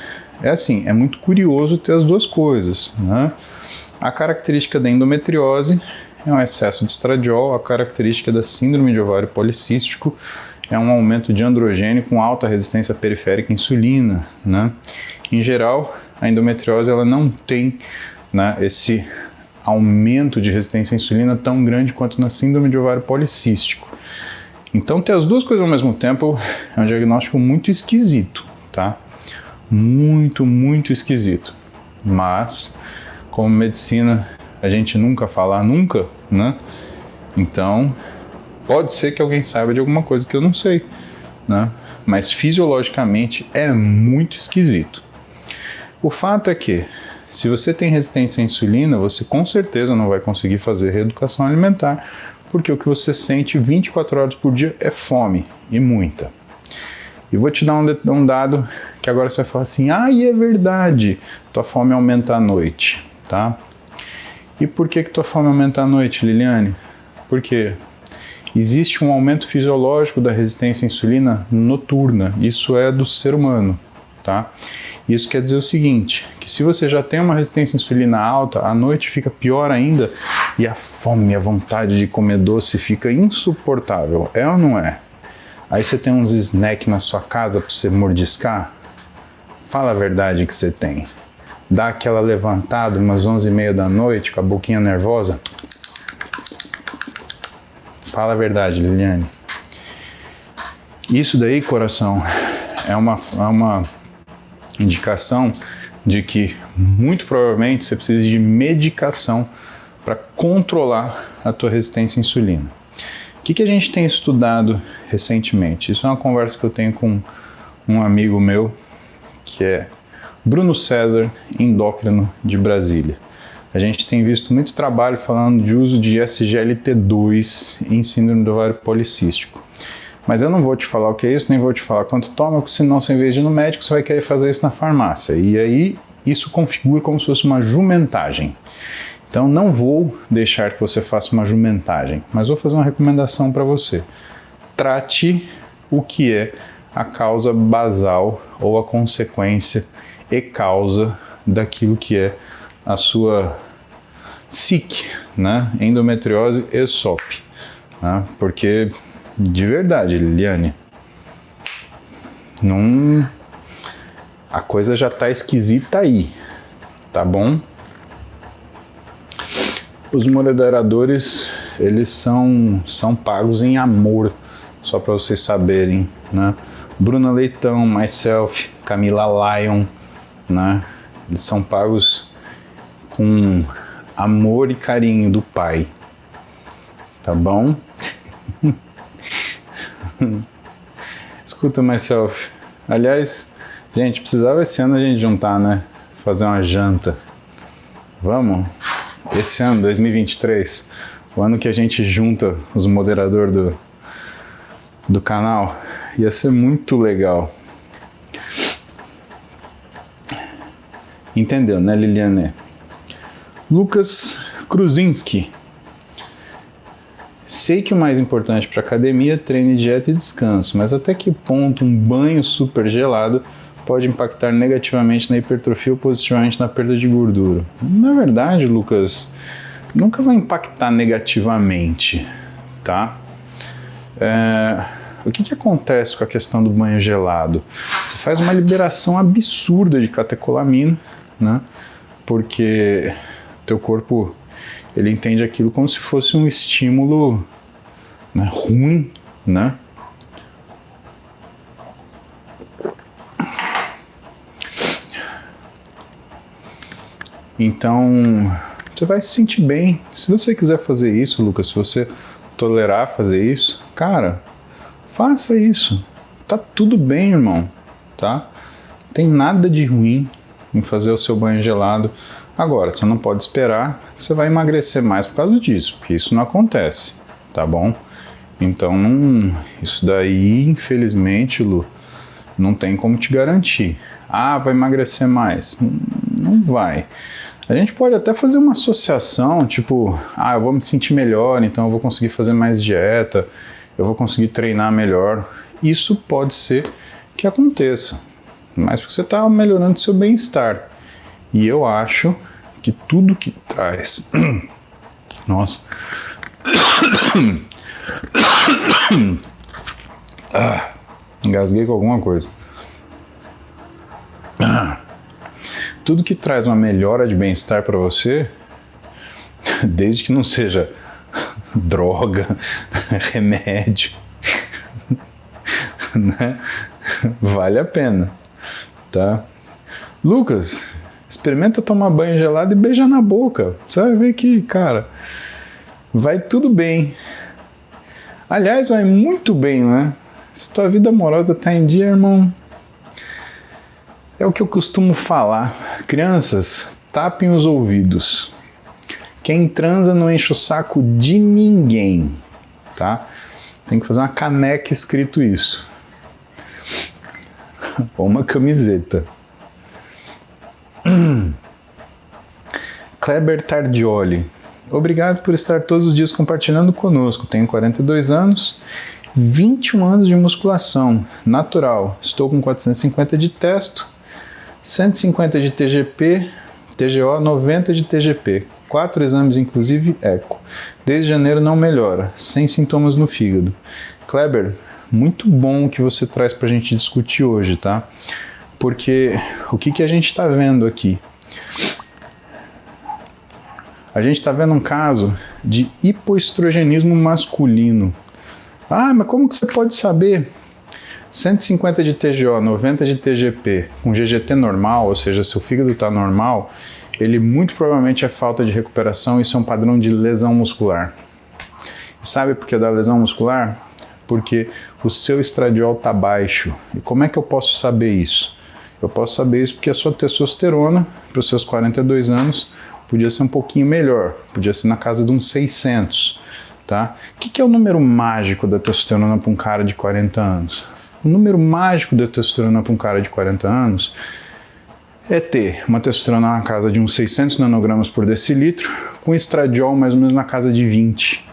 é assim, é muito curioso ter as duas coisas, né? A característica da endometriose é um excesso de estradiol, a característica da síndrome de ovário policístico é um aumento de androgênio com alta resistência periférica à insulina, né? Em geral, a endometriose ela não tem, né, esse aumento de resistência à insulina tão grande quanto na síndrome de ovário policístico. Então, ter as duas coisas ao mesmo tempo é um diagnóstico muito esquisito, tá? Muito, muito esquisito. Mas, como medicina, a gente nunca fala nunca, né? Então, pode ser que alguém saiba de alguma coisa que eu não sei, né? mas fisiologicamente é muito esquisito. O fato é que, se você tem resistência à insulina, você com certeza não vai conseguir fazer reeducação alimentar, porque o que você sente 24 horas por dia é fome, e muita. E vou te dar um dado que agora você vai falar assim, é verdade, tua fome aumenta à noite, tá? E por que tua fome aumenta à noite, Liliane? Porque existe um aumento fisiológico da resistência à insulina noturna, isso é do ser humano, tá? Isso quer dizer o seguinte, que se você já tem uma resistência à insulina alta, à noite fica pior ainda e a fome, a vontade de comer doce fica insuportável, é ou não é? Aí você tem uns snacks na sua casa para você mordiscar? Fala a verdade que você tem. Dá aquela levantada umas 11h30 da noite com a boquinha nervosa? Fala a verdade, Liliane. Isso daí, coração, é uma indicação de que muito provavelmente você precisa de medicação para controlar a tua resistência à insulina. O que a gente tem estudado recentemente? Isso é uma conversa que eu tenho com um amigo meu, que é Bruno César, endócrino de Brasília. A gente tem visto muito trabalho falando de uso de SGLT2 em síndrome do ovário policístico. Mas eu não vou te falar o que é isso, nem vou te falar quanto toma, porque senão, você, em vez de ir no médico, você vai querer fazer isso na farmácia. E aí, isso configura como se fosse uma jumentagem. Então, não vou deixar que você faça uma jumentagem, mas vou fazer uma recomendação para você. Trate o que é a causa basal ou a consequência e causa daquilo que é a sua SIC, né? Endometriose e SOP. Né? Porque, de verdade, Liliane, a coisa já tá esquisita aí, tá bom? Os moderadores, eles são pagos em amor, só para vocês saberem, né? Bruna Leitão, myself, Camila Lion, né? Eles são pagos com amor e carinho do pai, tá bom? Escuta, myself. Aliás, gente, precisava esse ano a gente juntar, né? Fazer uma janta. Vamos? Esse ano, 2023, o ano que a gente junta os moderadores do canal, ia ser muito legal. Entendeu, né, Liliane? Lucas Kruzinski. Sei que o mais importante para academia é treino, dieta e descanso, mas até que ponto um banho super gelado pode impactar negativamente na hipertrofia ou positivamente na perda de gordura? Na verdade, Lucas, nunca vai impactar negativamente, tá? O que acontece com a questão do banho gelado? Você faz uma liberação absurda de catecolamina, né? Porque teu corpo, ele entende aquilo como se fosse um estímulo, né, ruim, né? Então, você vai se sentir bem. Se você quiser fazer isso, Lucas, se você tolerar fazer isso, cara, faça isso. Tá tudo bem, irmão, tá? Não tem nada de ruim em fazer o seu banho gelado. Agora, você não pode esperar que você vai emagrecer mais por causa disso, porque isso não acontece, tá bom? Então, isso daí, infelizmente, Lu, não tem como te garantir. Vai emagrecer mais. Não vai. A gente pode até fazer uma associação, tipo, eu vou me sentir melhor, então eu vou conseguir fazer mais dieta, eu vou conseguir treinar melhor. Isso pode ser que aconteça, mas porque você está melhorando o seu bem-estar. E eu acho que tudo que traz... Nossa... engasguei com alguma coisa. Tudo que traz uma melhora de bem-estar para você, desde que não seja droga, remédio, né? Vale a pena, tá? Lucas, experimenta tomar banho gelado e beijar na boca. Você vai ver que, cara, vai tudo bem. Aliás, vai muito bem, né? Se tua vida amorosa tá em dia, irmão, é o que eu costumo falar. Crianças, tapem os ouvidos. Quem transa não enche o saco de ninguém, tá? Tem que fazer uma caneca escrito isso. Ou uma camiseta. Kleber Tardioli. Obrigado por estar todos os dias compartilhando conosco. Tenho 42 anos, 21 anos de musculação natural. Estou com 450 de testo, 150 de TGP, TGO, 90 de TGP. 4 exames, inclusive eco. Desde janeiro não melhora, sem sintomas no fígado. Kleber, muito bom o que você traz para a gente discutir hoje, tá? Porque o que a gente está vendo aqui? A gente está vendo um caso de hipoestrogenismo masculino. Ah, mas como que você pode saber? 150 de TGO, 90 de TGP, com GGT normal, ou seja, se o fígado está normal, ele muito provavelmente é falta de recuperação, isso é um padrão de lesão muscular. E sabe por que da lesão muscular? Porque o seu estradiol está baixo. E como é que eu posso saber isso? Eu posso saber isso porque a sua testosterona, para os seus 42 anos, podia ser um pouquinho melhor, podia ser na casa de uns 600, tá? O que é o número mágico da testosterona para um cara de 40 anos? O número mágico da testosterona para um cara de 40 anos é ter uma testosterona na casa de uns 600 nanogramas por decilitro, com estradiol mais ou menos na casa de 20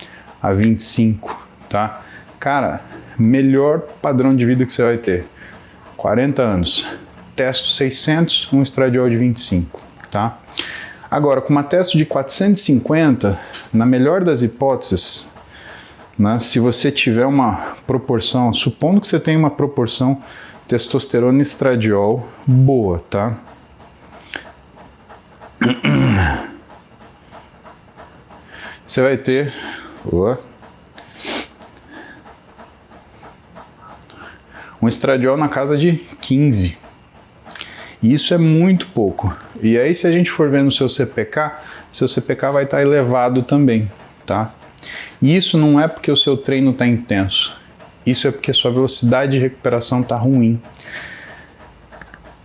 a 25, tá? Cara, melhor padrão de vida que você vai ter. 40 anos, testo 600, um estradiol de 25, tá? Agora, com uma testo de 450, na melhor das hipóteses, né, se você tiver uma proporção, supondo que você tenha uma proporção testosterona e estradiol boa, tá? Você vai ter um estradiol na casa de 15. E isso é muito pouco. E aí, se a gente for ver no seu CPK, seu CPK vai estar elevado também, tá? E isso não é porque o seu treino está intenso. Isso é porque a sua velocidade de recuperação está ruim.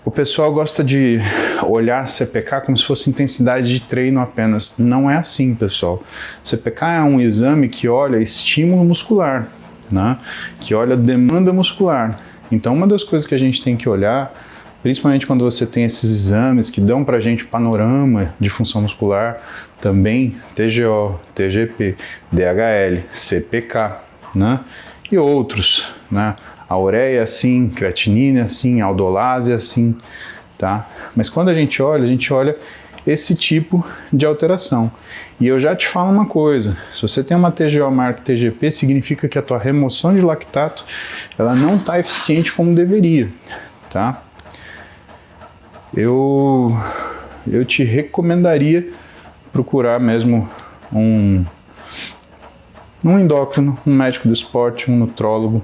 O pessoal gosta de olhar CPK como se fosse intensidade de treino apenas. Não é assim, pessoal. CPK é um exame que olha estímulo muscular, né? Que olha demanda muscular. Então, uma das coisas que a gente tem que olhar, principalmente quando você tem esses exames que dão pra gente panorama de função muscular, também TGO, TGP, DHL, CPK, né? E outros, né? A ureia assim, creatinina assim, aldolase assim, tá? Mas quando a gente olha esse tipo de alteração. E eu já te falo uma coisa, se você tem uma TGO maior que TGP, significa que a tua remoção de lactato, ela não está eficiente como deveria, tá? Eu te recomendaria procurar mesmo um endócrino, um médico do esporte, um nutrólogo,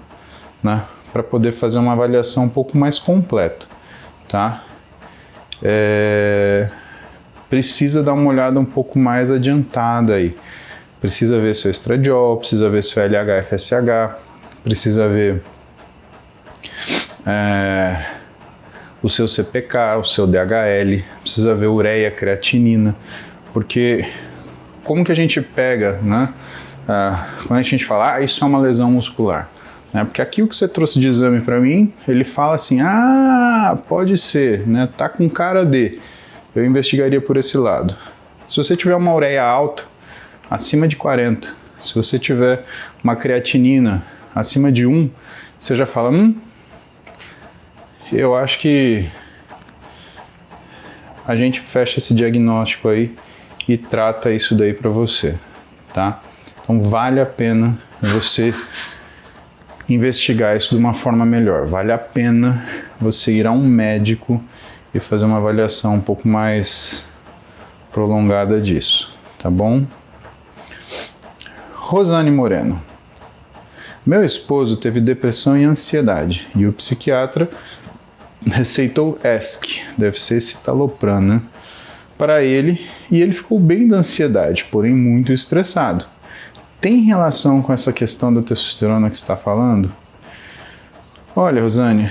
né, para poder fazer uma avaliação um pouco mais completa, tá? Precisa dar uma olhada um pouco mais adiantada aí. Precisa ver seu estradiol, precisa ver seu LH-FSH, precisa ver o seu CPK, o seu DHL, precisa ver ureia, creatinina, porque como que a gente pega, né? Quando a gente fala, isso é uma lesão muscular, né? Porque aqui o que você trouxe de exame para mim, ele fala assim, pode ser, né? Tá com cara de, eu investigaria por esse lado. Se você tiver uma ureia alta, acima de 40, se você tiver uma creatinina acima de 1, você já fala, eu acho que a gente fecha esse diagnóstico aí e trata isso daí para você, tá? Então vale a pena você investigar isso de uma forma melhor. Vale a pena você ir a um médico e fazer uma avaliação um pouco mais prolongada disso, tá bom? Rosane Moreno. Meu esposo teve depressão e ansiedade e o psiquiatra receitou ESC, deve ser citalopram, né, para ele, e ele ficou bem da ansiedade, porém muito estressado. Tem relação com essa questão da testosterona que você está falando? Olha, Rosane,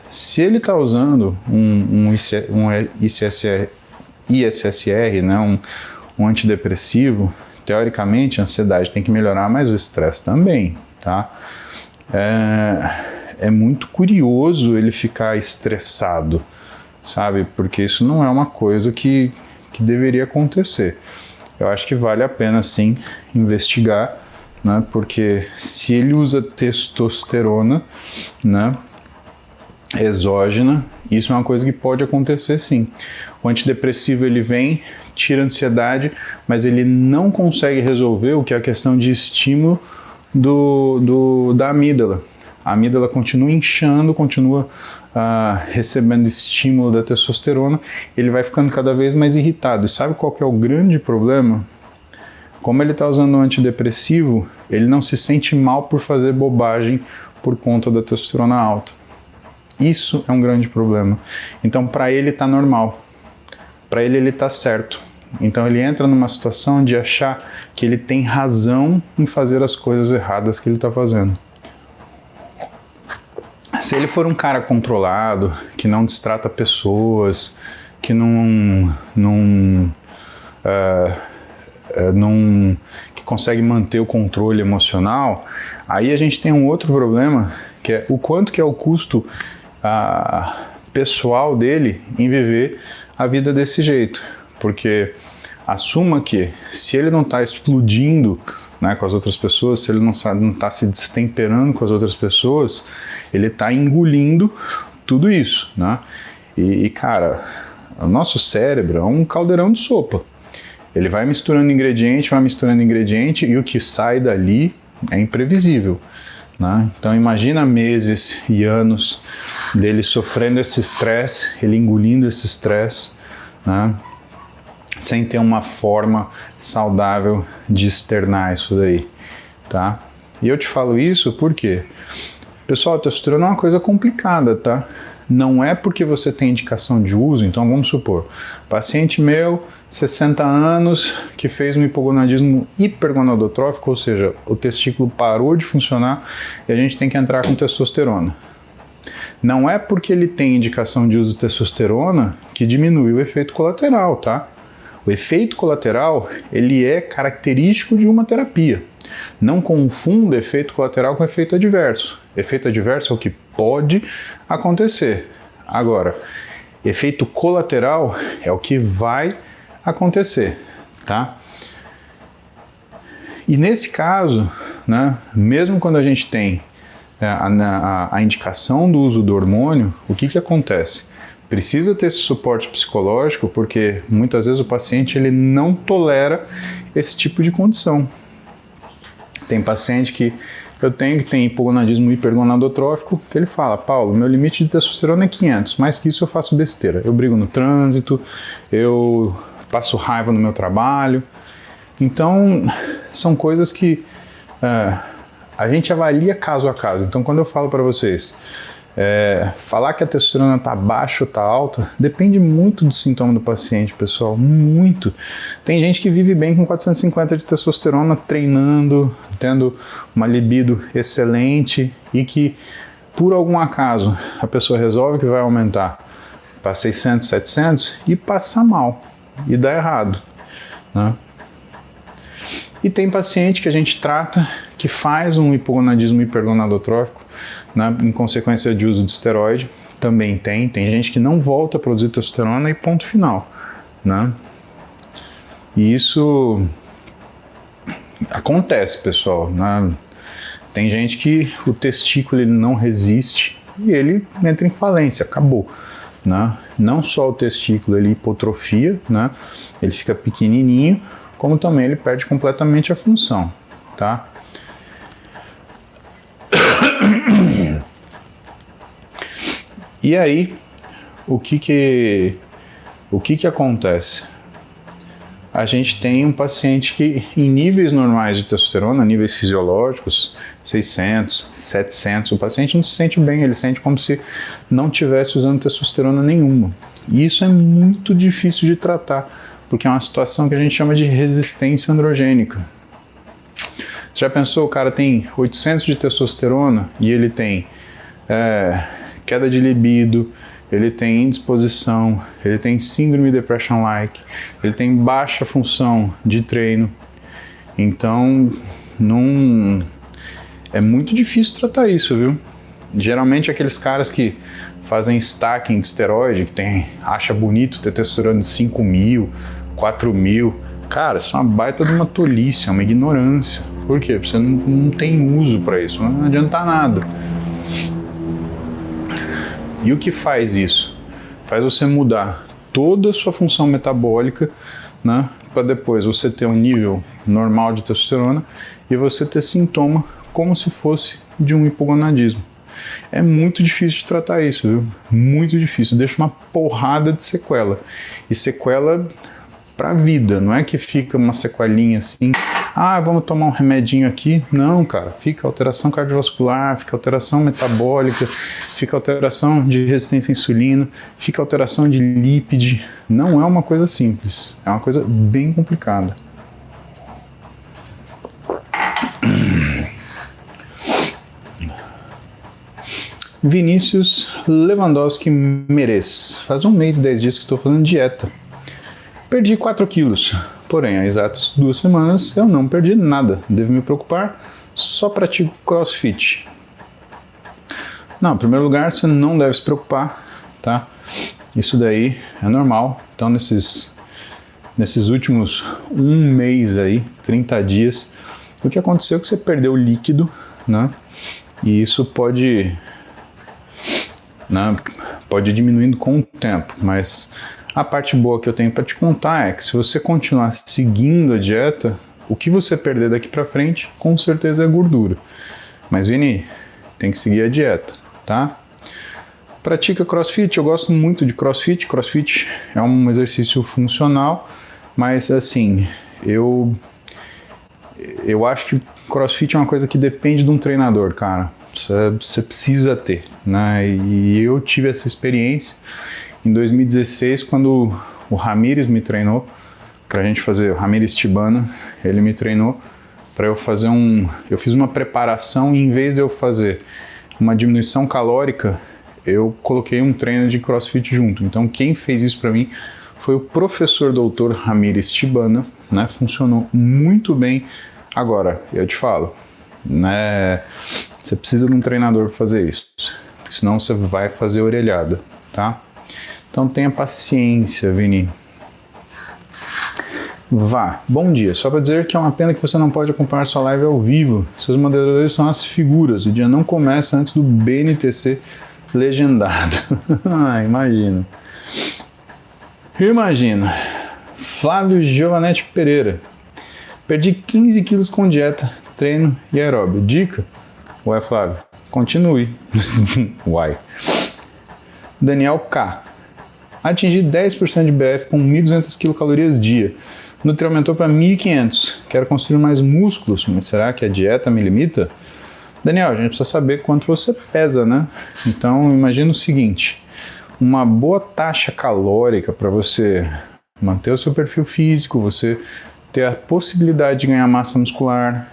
se ele está usando um ISSR, né, um antidepressivo, teoricamente a ansiedade tem que melhorar, mas o estresse também, tá? É muito curioso ele ficar estressado, sabe? Porque isso não é uma coisa que deveria acontecer. Eu acho que vale a pena, sim, investigar, né? Porque se ele usa testosterona, né, exógena, isso é uma coisa que pode acontecer, sim. O antidepressivo, ele vem, tira a ansiedade, mas ele não consegue resolver o que é a questão de estímulo da amígdala. A amígdala continua inchando, continua recebendo estímulo da testosterona, ele vai ficando cada vez mais irritado. E sabe qual que é o grande problema? Como ele está usando um antidepressivo, ele não se sente mal por fazer bobagem por conta da testosterona alta. Isso é um grande problema. Então, para ele está normal. Para ele está certo. Então, ele entra numa situação de achar que ele tem razão em fazer as coisas erradas que ele está fazendo. Se ele for um cara controlado, que não distrata pessoas, que que consegue manter o controle emocional, aí a gente tem um outro problema, que é o quanto que é o custo pessoal dele em viver a vida desse jeito. Porque assuma que se ele não está explodindo, né, com as outras pessoas, se ele não está se destemperando com as outras pessoas, ele está engolindo tudo isso, né? E cara, o nosso cérebro é um caldeirão de sopa. Ele vai misturando ingrediente e o que sai dali é imprevisível, né? Então imagina meses e anos dele sofrendo esse estresse, ele engolindo esse estresse, né, sem ter uma forma saudável de externar isso daí, tá? E eu te falo isso porque, pessoal, a testosterona é uma coisa complicada, tá? Não é porque você tem indicação de uso, então vamos supor, paciente meu, 60 anos, que fez um hipogonadismo hipergonadotrófico, ou seja, o testículo parou de funcionar e a gente tem que entrar com testosterona. Não é porque ele tem indicação de uso de testosterona que diminui o efeito colateral, tá? O efeito colateral, ele é característico de uma terapia. Não confunda efeito colateral com efeito adverso. Efeito adverso é o que pode acontecer. Agora, efeito colateral é o que vai acontecer, tá? E nesse caso, né, mesmo quando a gente tem a indicação do uso do hormônio, o que acontece? Precisa ter esse suporte psicológico, porque muitas vezes o paciente ele não tolera esse tipo de condição. Tem paciente que eu tenho que tem hipogonadismo hipergonadotrófico, que ele fala: Paulo, meu limite de testosterona é 500, mais que isso eu faço besteira. Eu brigo no trânsito, eu passo raiva no meu trabalho. Então, são coisas que a gente avalia caso a caso. Então, quando eu falo para vocês, falar que a testosterona está baixa ou está alta, depende muito do sintoma do paciente, pessoal, muito. Tem gente que vive bem com 450 de testosterona, treinando, tendo uma libido excelente e que, por algum acaso, a pessoa resolve que vai aumentar para 600, 700 e passa mal, e dá errado, né? E tem paciente que a gente trata que faz um hipogonadismo hipergonadotrófico, né, em consequência de uso de esteroide, também tem gente que não volta a produzir testosterona e ponto final, né? E isso acontece, pessoal, né? Tem gente que o testículo ele não resiste e ele entra em falência, acabou, né? Não só o testículo ele hipotrofia, né? Ele fica pequenininho, como também ele perde completamente a função, tá? E aí, o que acontece? A gente tem um paciente que, em níveis normais de testosterona, níveis fisiológicos, 600, 700, o paciente não se sente bem, ele sente como se não estivesse usando testosterona nenhuma. E isso é muito difícil de tratar, porque é uma situação que a gente chama de resistência androgênica. Você já pensou, o cara tem 800 de testosterona e ele tem queda de libido, ele tem indisposição, ele tem síndrome depression-like, ele tem baixa função de treino. Então, não é muito difícil tratar isso, viu? Geralmente aqueles caras que fazem stacking de esteroide, que acha bonito ter testosterona de 5.000, 4.000, cara, isso é uma baita de uma tolice, é uma ignorância. Por quê? Porque você não tem uso para isso, não adianta nada. E o que faz isso? Faz você mudar toda a sua função metabólica, né, para depois você ter um nível normal de testosterona e você ter sintoma como se fosse de um hipogonadismo. É muito difícil de tratar isso, viu? Muito difícil, deixa uma porrada de sequela. E sequela pra vida, não é que fica uma sequelinha assim, vamos tomar um remedinho aqui. Não, cara, fica alteração cardiovascular, fica alteração metabólica, fica alteração de resistência à insulina, fica alteração de lípide. Não é uma coisa simples, é uma coisa bem complicada. Vinícius Lewandowski Meirelles. Faz 1 mês e 10 dias que estou fazendo dieta. Perdi 4 quilos, porém há exatas 2 semanas eu não perdi nada. Devo me preocupar? Só pratico CrossFit. Não, em primeiro lugar, você não deve se preocupar, tá? Isso daí é normal. Então, nesses últimos 1 mês aí, 30 dias, o que aconteceu é que você perdeu líquido, né? E isso pode ir diminuindo com o tempo, mas a parte boa que eu tenho para te contar é que se você continuar seguindo a dieta, o que você perder daqui para frente, com certeza é gordura. Mas Vini, tem que seguir a dieta, tá? Pratica CrossFit, eu gosto muito de CrossFit. CrossFit é um exercício funcional, mas assim, eu acho que CrossFit é uma coisa que depende de um treinador, cara. Você precisa ter, né? E eu tive essa experiência em 2016, quando o Ramires me treinou pra gente fazer, o Ramires Tibana, ele me treinou para eu fazer eu fiz uma preparação e em vez de eu fazer uma diminuição calórica, eu coloquei um treino de CrossFit junto. Então quem fez isso para mim foi o professor doutor Ramires Tibana, né? Funcionou muito bem. Agora, eu te falo, né? Você precisa de um treinador para fazer isso, senão você vai fazer orelhada, tá? Então tenha paciência, Vini. Vá. Bom dia. Só para dizer que é uma pena que você não pode acompanhar sua live ao vivo. Seus moderadores são as figuras. O dia não começa antes do BNTC legendado. Imagina. Imagina. Flávio Giovanetti Pereira. Perdi 15 quilos com dieta, treino e aeróbio. Dica? Ué, Flávio, continue. Uai. Daniel K. Atingi 10% de BF com 1.200 kcal dia. Nutri aumentou para 1.500. Quero construir mais músculos, mas será que a dieta me limita? Daniel, a gente precisa saber quanto você pesa, né? Então, imagina o seguinte. Uma boa taxa calórica para você manter o seu perfil físico, você ter a possibilidade de ganhar massa muscular,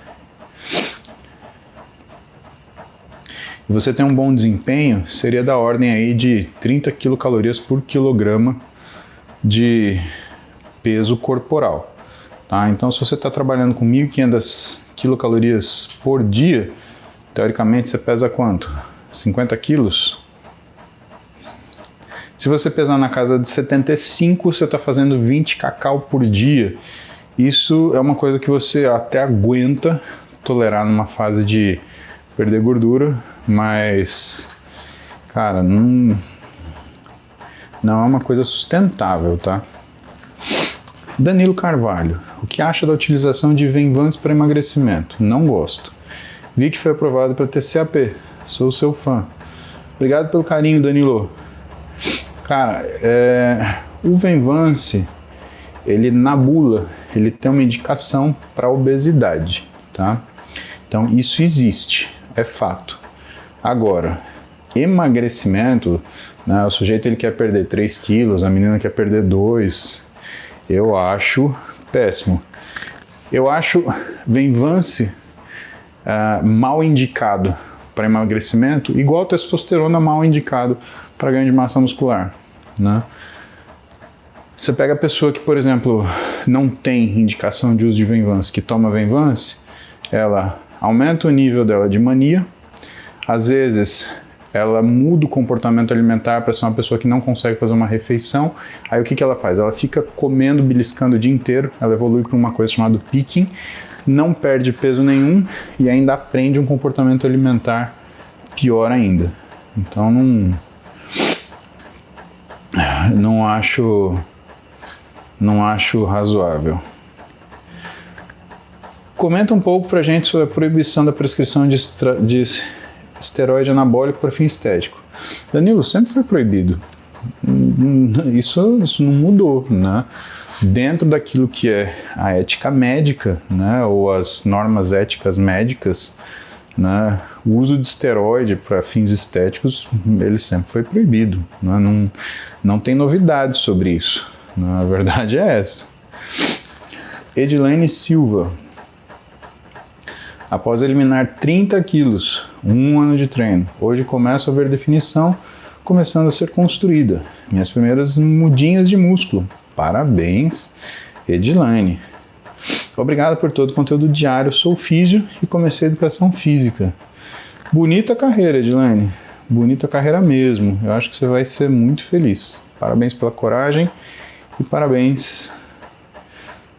e você tem um bom desempenho, seria da ordem aí de 30 quilocalorias por quilograma de peso corporal, tá? Então, se você está trabalhando com 1.500 quilocalorias por dia, teoricamente você pesa quanto? 50 quilos? Se você pesar na casa de 75, você está fazendo 20 cacau por dia. Isso é uma coisa que você até aguenta tolerar numa fase de perder gordura, mas, cara, não é uma coisa sustentável, tá? Danilo Carvalho, o que acha da utilização de Venvanse para emagrecimento? Não gosto. Vi que foi aprovado para TCAP, sou seu fã. Obrigado pelo carinho, Danilo. Cara, o Venvanse, ele na bula, ele tem uma indicação para obesidade, tá? Então isso existe, é fato. Agora, emagrecimento, né, o sujeito ele quer perder 3 quilos, a menina quer perder 2, eu acho péssimo. Eu acho Venvanse mal indicado para emagrecimento, igual testosterona mal indicado para ganho de massa muscular, né? Você pega a pessoa que, por exemplo, não tem indicação de uso de Venvance, que toma Venvance, ela aumenta o nível dela de mania, às vezes ela muda o comportamento alimentar para ser uma pessoa que não consegue fazer uma refeição. Aí o que ela faz? Ela fica comendo, beliscando o dia inteiro, ela evolui para uma coisa chamada picking, não perde peso nenhum e ainda aprende um comportamento alimentar pior ainda. Então não acho razoável. Comenta um pouco pra gente sobre a proibição da prescrição de esteroide anabólico para fim estético. Danilo, sempre foi proibido. Isso não mudou, né? Dentro daquilo que é a ética médica, né, ou as normas éticas médicas, né, o uso de esteroide para fins estéticos, ele sempre foi proibido, né? Não tem novidades sobre isso, né? A verdade é essa. Edilene Silva. Após eliminar 30 quilos, 1 ano de treino, hoje começo a ver definição começando a ser construída. Minhas primeiras mudinhas de músculo. Parabéns, Edilane. Obrigado por todo o conteúdo diário. Sou físio e comecei educação física. Bonita carreira, Edilane. Bonita carreira mesmo. Eu acho que você vai ser muito feliz. Parabéns pela coragem e parabéns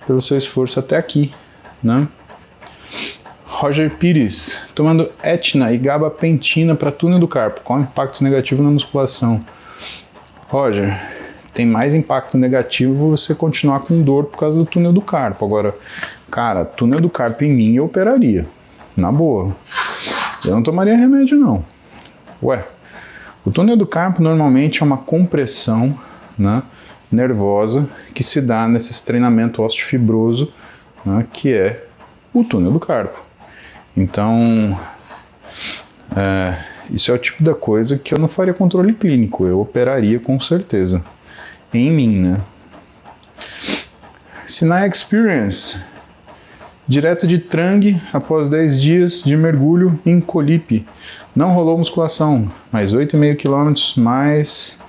pelo seu esforço até aqui, né? Roger Pires, tomando Etna e gabapentina para túnel do carpo. Qual o impacto negativo na musculação? Roger, tem mais impacto negativo você continuar com dor por causa do túnel do carpo. Agora, cara, túnel do carpo em mim eu operaria. Na boa. Eu não tomaria remédio, não. Ué, o túnel do carpo normalmente é uma compressão, né, nervosa que se dá nesse treinamento osteofibroso, né, que é o túnel do carpo. Então, isso é o tipo da coisa que eu não faria controle clínico, eu operaria com certeza. Em mim, né? Sinai Experience. Direto de Trang, após 10 dias de mergulho em Colipe. Não rolou musculação, mas 8,5 km mais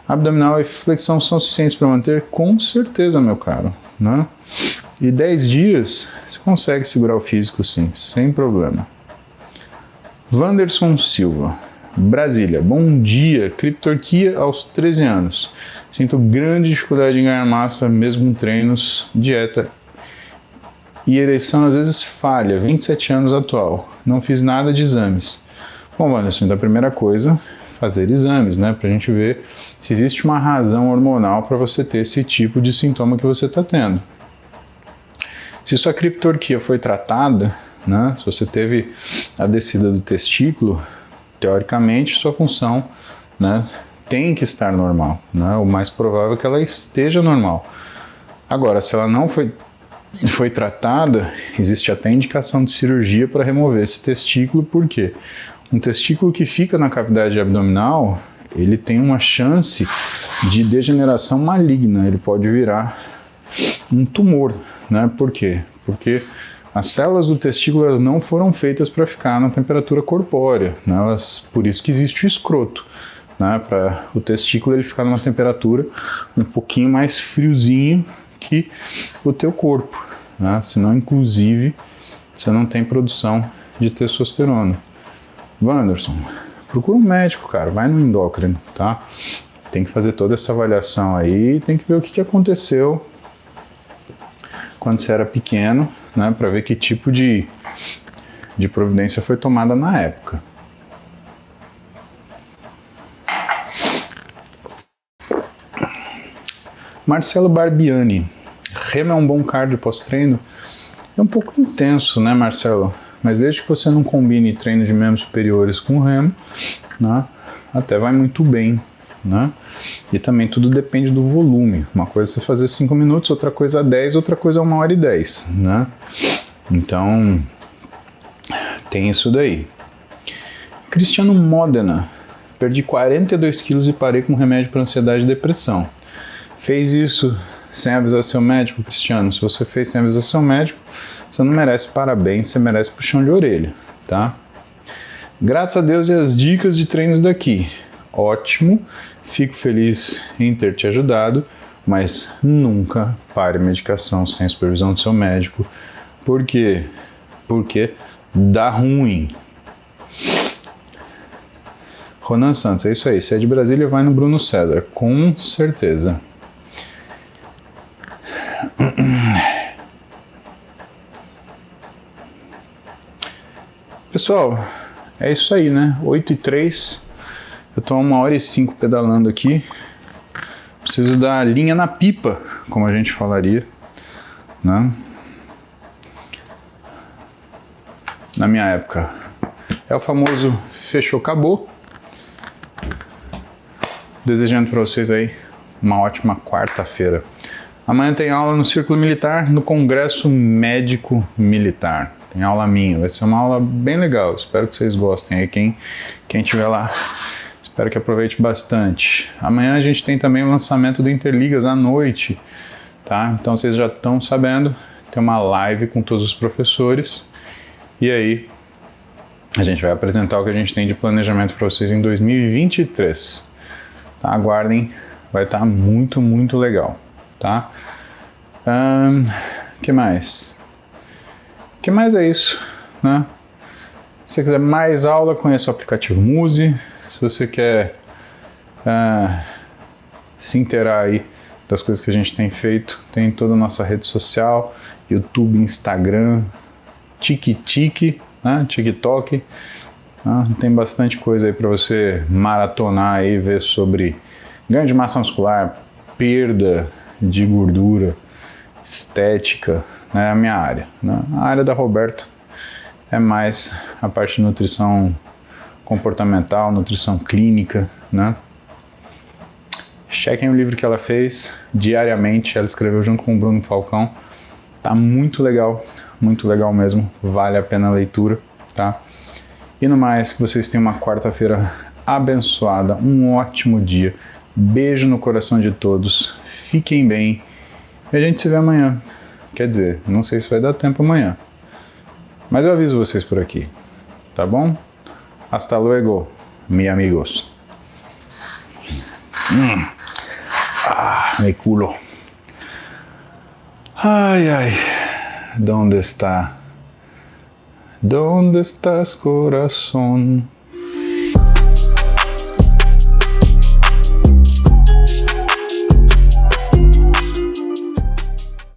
abdominal e flexão são suficientes para manter? Com certeza, meu caro, né? E 10 dias, você consegue segurar o físico sim, sem problema. Wanderson Silva, Brasília. Bom dia, criptorquia aos 13 anos. Sinto grande dificuldade em ganhar massa, mesmo com treinos, dieta e ereção às vezes falha, 27 anos atual. Não fiz nada de exames. Bom, Wanderson, então a primeira coisa, fazer exames, né? Pra gente ver se existe uma razão hormonal para você ter esse tipo de sintoma que você está tendo. Se sua criptorquia foi tratada, né, se você teve a descida do testículo, teoricamente sua função, né, tem que estar normal, né? O mais provável é que ela esteja normal. Agora, se ela não foi tratada, existe até indicação de cirurgia para remover esse testículo, porque um testículo que fica na cavidade abdominal, ele tem uma chance de degeneração maligna, ele pode virar um tumor, né? Por quê? Porque as células do testículo elas não foram feitas para ficar na temperatura corpórea, né? Por isso que existe o escroto, né? Para o testículo ele ficar numa temperatura um pouquinho mais friozinho que o teu corpo, né? Senão, inclusive, você não tem produção de testosterona. Wanderson, procura um médico, cara, vai no endócrino, tá? Tem que fazer toda essa avaliação aí, tem que ver o que aconteceu quando você era pequeno, né, para ver que tipo de providência foi tomada na época. Marcelo Barbiani, remo é um bom cardio pós-treino? É um pouco intenso, né, Marcelo? Mas desde que você não combine treino de membros superiores com remo, né, até vai muito bem, né? E também tudo depende do volume. Uma coisa é você fazer 5 minutos, outra coisa 10, outra coisa 1h10, né? Então, tem isso daí. Cristiano Modena. Perdi 42 quilos e parei com remédio para ansiedade e depressão. Fez isso sem avisar seu médico, Cristiano? Se você fez sem avisar seu médico, você não merece parabéns, você merece puxão de orelha, tá? Graças a Deus e as dicas de treinos daqui. Ótimo, fico feliz em ter te ajudado, mas nunca pare medicação sem supervisão do seu médico. Por quê? Porque dá ruim. Ronan Santos, é isso aí. Se é de Brasília, vai no Bruno César, com certeza. Pessoal, é isso aí, né? 8h03. Eu tô 1h05 pedalando aqui. Preciso dar linha na pipa, como a gente falaria, né? Na minha época. É o famoso fechou, acabou. Desejando para vocês aí uma ótima quarta-feira. Amanhã tem aula no Círculo Militar, no Congresso Médico Militar. Tem aula minha, vai ser uma aula bem legal. Espero que vocês gostem aí, quem estiver lá. Espero que aproveite bastante. Amanhã a gente tem também o lançamento do Interligas à noite, tá? Então vocês já estão sabendo, tem uma live com todos os professores. E aí a gente vai apresentar o que a gente tem de planejamento para vocês em 2023. Tá? Aguardem, vai estar muito, muito legal, tá? Que mais? Que mais é isso, né? Se você quiser mais aula, conheça o aplicativo Muse. Se você quer se inteirar aí das coisas que a gente tem feito, tem toda a nossa rede social, YouTube, Instagram, né? TikTok. Tem bastante coisa aí para você maratonar aí, ver sobre ganho de massa muscular, perda de gordura, estética, né? É a minha área, né? A área da Roberta é mais a parte de nutrição comportamental, nutrição clínica, né? Chequem o livro que ela fez diariamente, ela escreveu junto com o Bruno Falcão. Tá muito legal mesmo, vale a pena a leitura, tá? E no mais, que vocês tenham uma quarta-feira abençoada, um ótimo dia. Beijo no coração de todos, fiquem bem e a gente se vê amanhã. Quer dizer, não sei se vai dar tempo amanhã, mas eu aviso vocês por aqui, tá bom? Hasta luego, mi amigos. Mi culo. Ay, ay. ¿Dónde está? ¿Dónde estás, corazón?